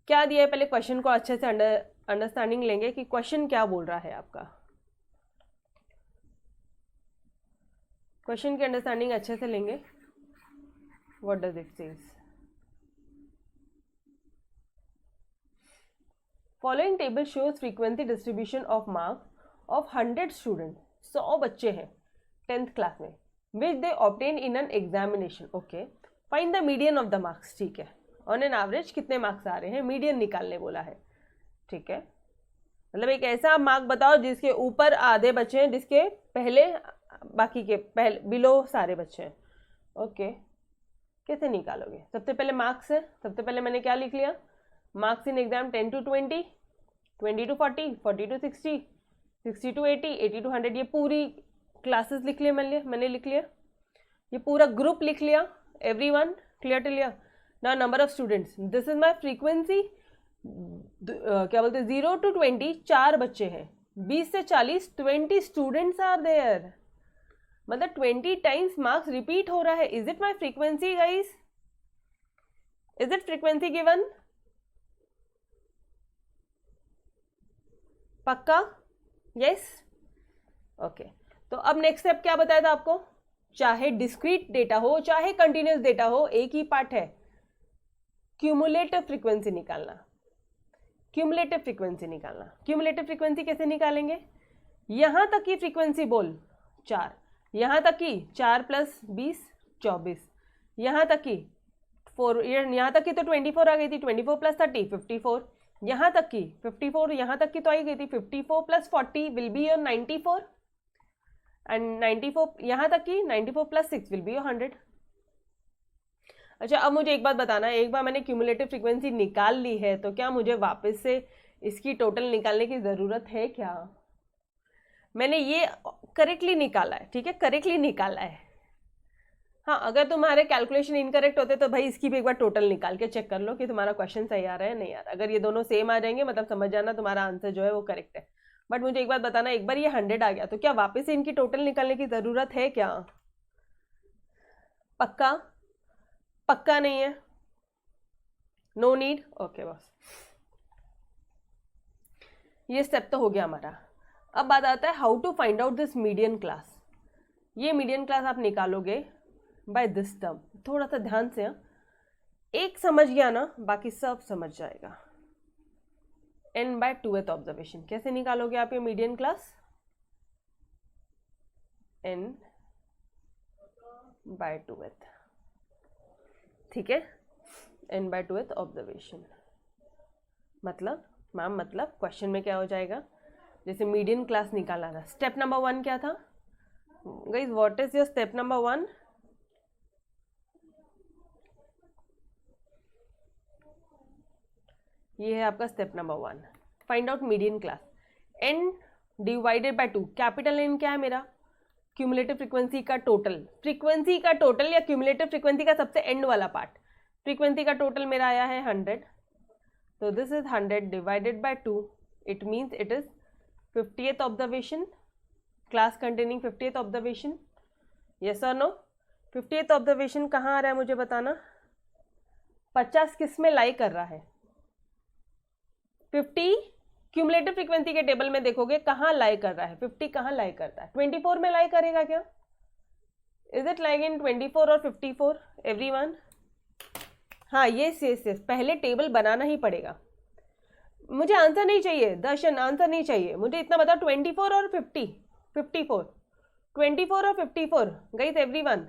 Speaker 1: क्या दिया है, पहले क्वेश्चन को अच्छे से अंडरस्टैंडिंग लेंगे कि क्वेश्चन क्या बोल रहा है आपका। क्वेश्चन की अंडरस्टैंडिंग अच्छे से लेंगे। What does it says? Following table shows frequency distribution of marks of 100 student. 100 बच्चे हैं 10th क्लास में, which they obtain in an examination. Okay, find the median of the marks. ठीक है, ऑन एन एवरेज कितने marks आ रहे हैं, median निकालने बोला है, ठीक है। मतलब एक ऐसा मार्क बताओ जिसके ऊपर आधे बच्चे हैं, जिसके पहले बाकी के पहले बिलो सारे बच्चे हैं। ओके, कैसे निकालोगे? सबसे पहले मार्क्स है, सबसे पहले मैंने क्या लिख लिया? Marks in exam 10 to 20, 20 to 40, 40 to 60, 60 to 80, 80 to 100। ये पूरी क्लासेस लिख लिया मैंने लिख लिया, ये पूरा ग्रुप लिख लिया। एवरीवन क्लियर टू लिया? ना number of students, this is my frequency. क्या बोलते हैं, 0 to 20 4 बच्चे हैं, 20 से 40 20 स्टूडेंट्स आर देयर, मतलब 20 टाइम्स मार्क्स रिपीट हो रहा है। Is it my frequency guys? Is it frequency given? पक्का? Yes, okay. तो अब नेक्स्ट स्टेप क्या बताया था आपको? चाहे डिस्क्रीट डेटा हो चाहे कंटिन्यूस डेटा हो, एक ही पार्ट है, क्यूमुलेटिव फ्रीक्वेंसी निकालना। क्यूमुलेटिव फ्रीक्वेंसी निकालना। क्यूमुलेटिव फ्रीक्वेंसी कैसे निकालेंगे? यहां तक की फ्रीक्वेंसी बोल 4, यहां तक की 4 + 20 24, यहां तक की 4, यहां तक की तो 24 आ गई थी, 24 + 30 54, यहां तक की 54, यहां तक की तो आई गई थी, 54 + 40 विल बी योर 94, एंड 94 यहां तक की 94 + 6 विल बी योर 100। अच्छा, अब मुझे एक बात बताना, एक बार मैंने क्यूमुलेटिव फ्रीक्वेंसी निकाल ली है, तो क्या मुझे वापस से इसकी टोटल निकालने की ज़रूरत है क्या? मैंने ये करेक्टली निकाला है, ठीक है, करेक्टली निकाला है। हाँ, अगर तुम्हारे कैलकुलेशन इनकरेक्ट होते तो भाई इसकी भी एक बार टोटल निकाल के चेक कर लो कि तुम्हारा क्वेश्चन सही आ रहा है नहीं आ रहा। अगर ये दोनों सेम आ जाएंगे मतलब समझ जाना तुम्हारा आंसर जो है वो करेक्ट है। बट मुझे एक बात बताना, एक बार ये 100 आ गया तो क्या वापस से इनकी टोटल निकालने की ज़रूरत है क्या? पक्का? पक्का नहीं है? No need? ओके बस, ये स्टेप तो हो गया हमारा। अब बात आता है how to find out this median class. ये मीडियन क्लास आप निकालोगे बाय दिस टर्म। थोड़ा सा ध्यान से, एक समझ गया ना, बाकी सब समझ जाएगा। n/2th observation. कैसे निकालोगे आप ये मीडियन क्लास? n/2th, ठीक है, n/2th ऑब्जर्वेशन। मतलब मैम, मतलब क्वेश्चन में क्या हो जाएगा, जैसे मीडियन क्लास निकालना था, स्टेप नंबर 1 क्या था guys? What is your step number 1? ये है आपका step number 1, find out median class. N divided by 2, capital N क्या है मेरा, क्यूमुलेटिव फ्रीक्वेंसी का टोटल, फ्रीक्वेंसी का टोटल या क्यूमुलेटिव फ्रीक्वेंसी का सबसे एंड वाला पार्ट। फ्रीक्वेंसी का टोटल मेरा आया है 100, तो this is 100 divided by 2, it means it is 50th observation, class containing 50th observation, yes और नो। 50th ऑब्जर्वेशन कहाँ आ रहा है मुझे बताना, 50 किस में लाई कर रहा है, 50 क्यूमुलेटिव फ्रीक्वेंसी के टेबल में देखोगे कहाँ लाई कर रहा है, 50 कहाँ लाई करता है, 24 में लाई करेगा क्या, इज इट लाइक इन 24 और 54 एवरीवन? हाँ यस यस यस, पहले टेबल बनाना ही पड़ेगा। मुझे आंसर नहीं चाहिए दर्शन, आंसर नहीं चाहिए मुझे, इतना बताओ 24 और 50, 54, 24 और 54 गाइस एवरीवन,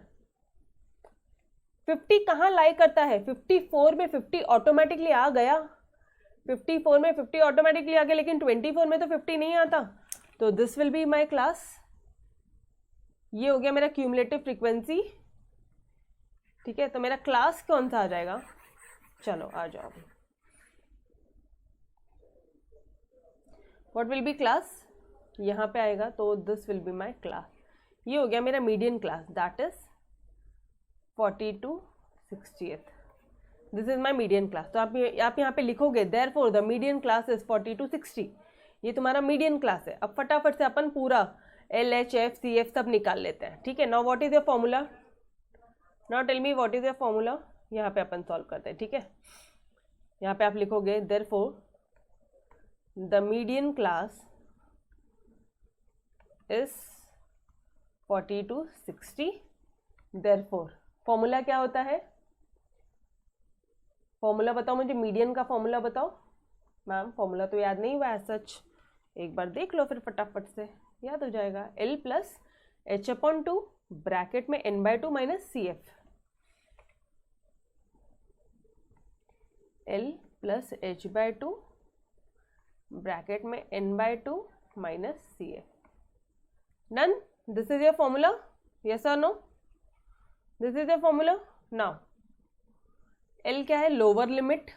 Speaker 1: 50 कहाँ लाई करता है, 54 में 50 ऑटोमेटिकली आ गया, 54 में 50 ऑटोमेटिकली आ गया, लेकिन 24 में तो 50 नहीं आता, तो this will be my class. ये हो गया मेरा क्यूमुलेटिव फ्रीक्वेंसी, ठीक है। तो मेरा क्लास कौन सा आ जाएगा, चलो आ जाओ, व्हाट विल बी क्लास, यहाँ पे आएगा, तो this will be my class. ये हो गया मेरा median class, that is 40 to 60th, this is my median class. तो आप यहाँ पे लिखोगे therefore the median class is 40 to 60, ये तुम्हारा मीडियन क्लास है। अब फटाफट से अपन पूरा LHF CF सब निकाल लेते हैं, ठीक है। Now what is your formula, now tell me what is your formula, यहाँ पे अपन सॉल्व करते हैं, ठीक है। यहाँ पे आप लिखोगे therefore the median class is 40 to 60, therefore formula क्या होता है, फॉर्मूला बताओ मुझे, मीडियन का फॉर्मूला बताओ। मैम फॉर्मूला तो याद नहीं हुआ है सच, एक बार देख लो फिर फटाफट से याद हो जाएगा। L प्लस H/2 ब्रैकेट में N/2 minus CF, L plus H/2 bracket में N/2 minus CF, done, this is your formula, yes और no, this is your formula. Now L क्या है, लोअर लिमिट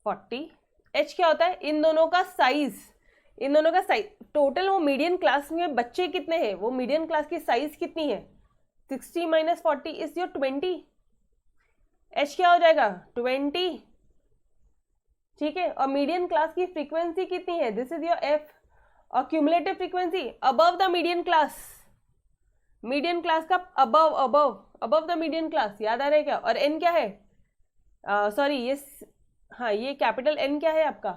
Speaker 1: 40, H क्या होता है, इन दोनों का साइज, इन दोनों का साइज टोटल, वो मीडियन क्लास में बच्चे कितने हैं, वो मीडियन क्लास की साइज कितनी है, 60 माइनस 40 इज योर 20, H क्या हो जाएगा 20, ठीक है। और मीडियन क्लास की फ्रीक्वेंसी कितनी है, दिस इज योर F, और cumulative frequency above the median class, median class का above above above the median class, याद आ रहा है क्या। और N क्या है, सॉरी ये, हाँ ये कैपिटल N क्या है आपका,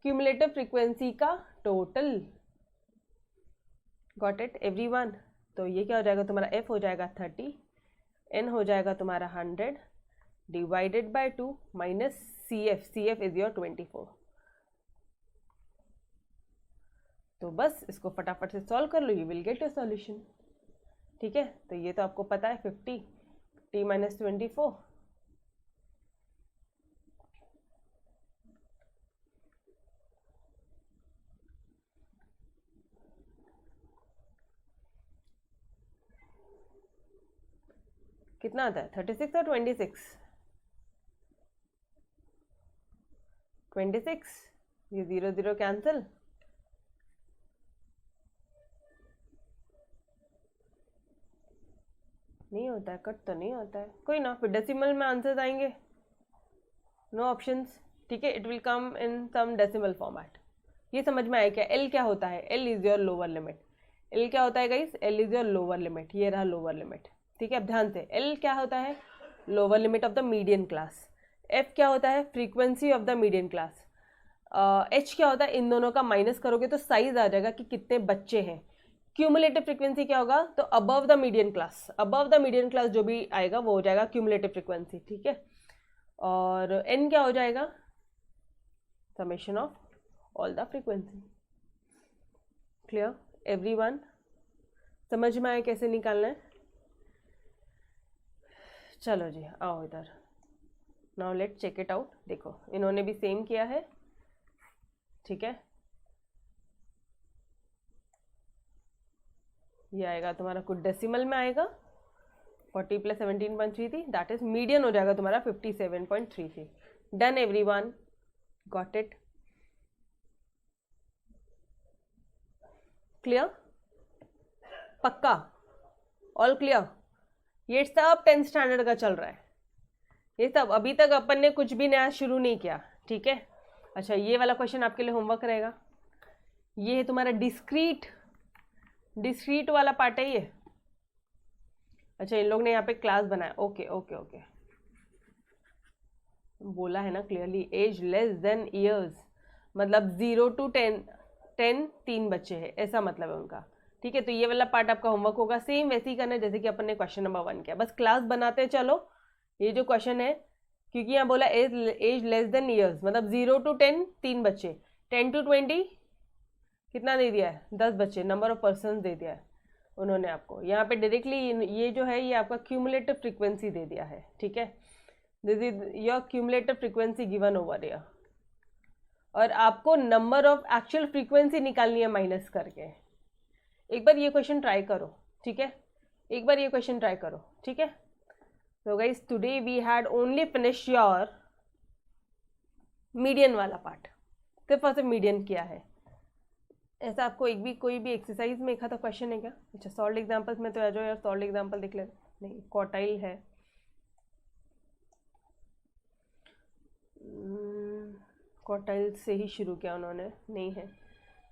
Speaker 1: क्यूमुलेटिव फ्रीक्वेंसी का टोटल, गॉट इट एवरीवन। तो ये क्या हो जाएगा तुम्हारा, F हो जाएगा 30, N हो जाएगा तुम्हारा 100 divided by 2 minus CF is your 24। तो बस इसको फटाफट से सॉल्व कर लो, you will get your solution, ठीक है। तो ये तो आपको पता है 50 माइनस 24, कितना आता है 36 और 26, 26, ये 0 0 कैंसिल, नहीं होता है, कट तो नहीं होता है, कोई ना, फिर डेसिमल में आंसर्स आएंगे, नो ऑप्शंस, ठीक है। It will come in some decimal format. ये समझ में आया क्या, L क्या होता है, L is your lower limit, L क्या होता है guys, L is your lower limit, ये रहा लोअर लिमिट, ठीक है। अब ध्यान से, L क्या होता है, lower limit of the median class, F क्या होता है, frequency of the median class, H क्या होता है, इन दोनों का माइनस करोगे तो साइज आ जाएगा कि कितने बच्चे हैं। क्यूमुलेटिव फ्रीक्वेंसी क्या होगा, तो above the median class, above the median class जो भी आएगा वो हो जाएगा क्यूमुलेटिव फ्रीक्वेंसी, ठीक है। और N क्या हो जाएगा, summation of all the frequency. Clear everyone, समझ में आया कैसे निकालना है। चलो जी आओ इधर, now let check it out. देखो इन्होंने भी सेम किया है, ठीक है। ये आएगा तुम्हारा कुछ डेसिमल में आएगा, 40 प्लस 17.33, दैट इज मीडियन हो जाएगा तुम्हारा 57.33। Done everyone, got it, clear, पक्का, ऑल क्लियर। ये सब 10th स्टैंडर्ड का चल रहा है, ये सब अभी तक अपन ने कुछ भी नया शुरू नहीं किया, ठीक है। अच्छा, ये वाला क्वेश्चन आपके लिए होमवर्क रहेगा। ये है तुम्हारा डिस्क्रीट वाला पार्ट है ये। अच्छा, इन लोग ने यहाँ पे क्लास बनाया, ओके ओके ओके, बोला है ना clearly, age less than years, मतलब 0 to 10 3 बच्चे हैं, ऐसा मतलब है उनका, ठीक है। तो ये वाला पार्ट आपका होमवर्क होगा, सेम वैसे ही करना है जैसे कि अपन ने क्वेश्चन नंबर 1 किया, बस क्लास बनाते चलो। ये जो क्वेश्चन है, क्योंकि यहाँ बोला एज लेस देन ईयर्स, मतलब 0 to 10 3 बच्चे, 10 to 20 कितना दे दिया है, 10 बच्चे, नंबर ऑफ पर्सन दे दिया है उन्होंने आपको। यहाँ पे डायरेक्टली ये जो है ये आपका क्यूमुलेटिव फ्रीक्वेंसी दे दिया है, ठीक है। This is your cumulative frequency given over here, और आपको नंबर ऑफ एक्चुअल फ्रीक्वेंसी निकालनी है माइनस करके। एक बार ये क्वेश्चन ट्राई करो, ठीक है, एक बार ये क्वेश्चन ट्राई करो, ठीक है। तो guys today we had only finish your median वाला पार्ट, सिर्फ और सिर्फ मीडियन किया है। ऐसा आपको एक भी कोई भी एक्सरसाइज में एक था क्वेश्चन है क्या? अच्छा, सॉल्व एग्जाम्पल्स में तो आ जाओ यार, सॉल्व एग्जाम्पल देख ले। नहीं, क्वार्टाइल है, क्वार्टाइल से ही शुरू किया उन्होंने, नहीं है।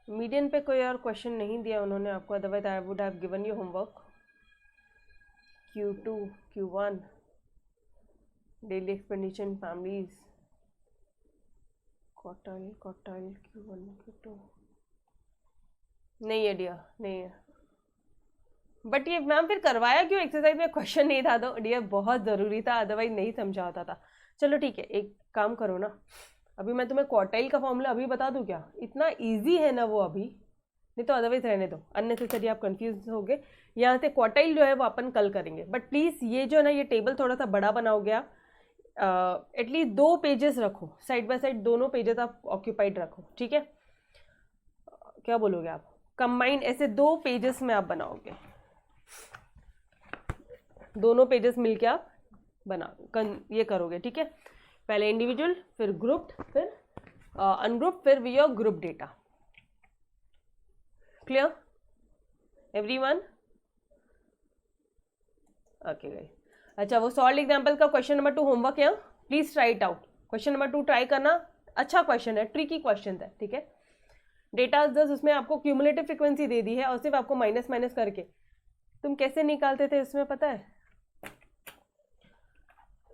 Speaker 1: मीडियन पे कोई और क्वेश्चन नहीं दिया उन्होंने आपको, otherwise I would have given you homework. Q2, Q1, daily expenditure in families, quartile Q1 Q2 नहीं है डियर, नहीं है। बट ये मैम फिर करवाया क्यों एक्सरसाइज में, क्वेश्चन नहीं था तो डियर, बहुत ज़रूरी था, अदरवाइज नहीं समझा होता था। चलो ठीक है, एक काम करो ना, अभी मैं तुम्हें क्वार्टाइल का फॉर्मूला अभी बता दूं क्या? इतना इजी है ना वो अभी, नहीं तो अदरवाइज रहने दो, अननेसेसरी आप कंफ्यूज हो गए। यहाँ से क्वार्टाइल जो है वो अपन कल करेंगे, बट प्लीज़ ये जो है ना, ये टेबल थोड़ा सा बड़ा बनाओगे आप, एटलीस्ट 2 पेजेस रखो, साइड बाय साइड दोनों पेजेस आप ऑक्यूपाइड रखो, ठीक है। क्या बोलोगे आप? कंबाइंड ऐसे 2 पेजेस में आप बनाओगे, दोनों पेजेस मिलके आप ये करोगे, ठीक है। पहले इंडिविजुअल, फिर ग्रुप्ड, फिर अनग्रुप्ड, फिर your group data. Clear everyone? Okay guys. अच्छा, वो सॉल्व एग्जांपल का क्वेश्चन नंबर 2 होमवर्क है, please try it out. Question number 2 try करना, अच्छा क्वेश्चन है, ट्रिकी क्वेश्चन है, ठीक है। डेटा दस, उसमें आपको क्यूमुलेटिव फ्रीक्वेंसी दे दी है और सिर्फ आपको माइनस माइनस करके, तुम कैसे निकालते थे इसमें पता है?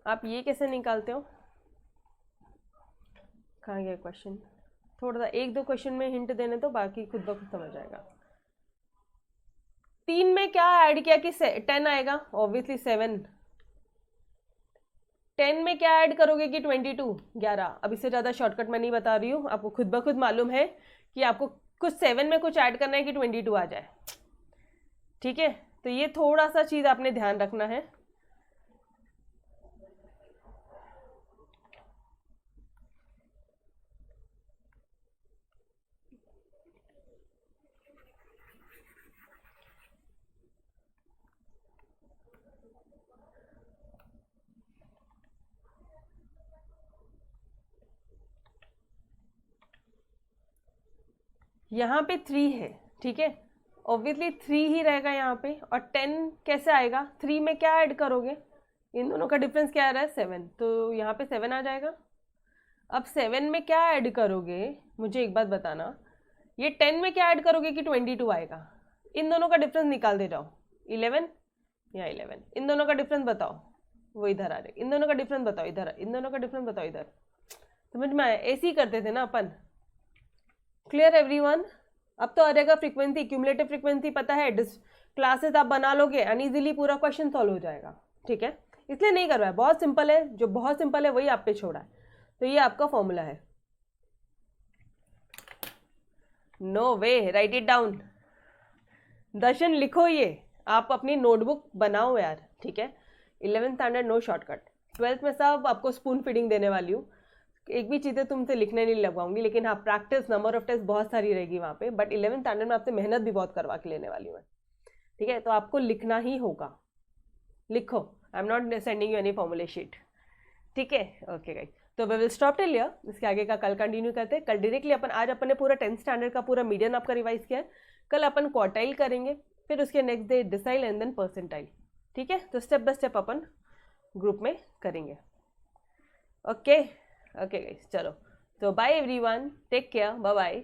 Speaker 1: आप ये कैसे निकालते हो? कहाँ गया क्वेश्चन? थोड़ा सा 1-2 क्वेश्चन में हिंट देने तो बाकी खुद ब खुद समझ आएगा। 3 में क्या ऐड किया कि 10 आएगा? ऑब्वियसली 7। 10 में क्या ऐड करोगे कि 22, 11। अब इससे ज़्यादा शॉर्टकट मैं नहीं बता रही हूँ, आपको खुद ब खुद मालूम है कि आपको कुछ 7 में कुछ ऐड करना है कि 22 आ जाए, ठीक है। तो ये थोड़ा सा चीज़ आपने ध्यान रखना है। यहाँ पे 3 है, ठीक है, ऑब्वियसली 3 ही रहेगा यहाँ पे। और 10 कैसे आएगा? 3 में क्या ऐड करोगे? इन दोनों का डिफरेंस क्या आ रहा है? 7, तो यहाँ पे 7 आ जाएगा। अब 7 में क्या ऐड करोगे मुझे एक बात बताना, ये 10 में क्या ऐड करोगे कि 22 आएगा? इन दोनों का डिफरेंस निकाल दे जाओ, 11 या 11, इन दोनों का डिफरेंस बताओ, वो इधर आ जाएगा। इन दोनों का डिफरेंस बताओ इधर, इन दोनों का डिफरेंस बताओ इधर। समझ में आया? ऐसे ही करते थे ना अपन। Clear everyone? अब तो आ जाएगा फ्रीक्वेंसी, क्यूमुलेटिव फ्रीक्वेंसी पता है, क्लासेस आप बना लोगे एंड इजीली पूरा क्वेश्चन सॉल्व हो जाएगा, ठीक है। इसलिए नहीं करवाया, बहुत सिंपल है, जो बहुत सिंपल है वही आप पे छोड़ा है। तो ये आपका फॉर्मूला है। No way, write it down. Darshan लिखो, ये आप अपनी नोटबुक बनाओ यार, ठीक है। 11th standard no shortcut, 12th में सब आपको स्पून फीडिंग देने वाली हूँ, एक भी चीज़ें तुमसे लिखने नहीं लगवाऊंगी, लेकिन हाँ प्रैक्टिस, नंबर ऑफ टेस्ट बहुत सारी रहेगी वहाँ पे। बट 11th स्टैंडर्ड में आपसे मेहनत भी बहुत करवा के लेने वाली हूँ मैं, ठीक है। तो आपको लिखना ही होगा, लिखो। I am not sending you any formula sheet, ठीक है। ओके गाइस, तो we will stop till here, इसके आगे का कल कंटिन्यू करते हैं। कल डायरेक्टली आज अपन ने पूरा 10th स्टैंडर्ड का पूरा मीडियन आपका रिवाइज किया है। कल अपन क्वार्टाइल करेंगे, फिर उसके next day decile and then percentile. ठीक है, तो स्टेप बाय स्टेप अपन ग्रुप में करेंगे। ओके ओके गाइस, चलो तो bye everyone, take care, bye bye.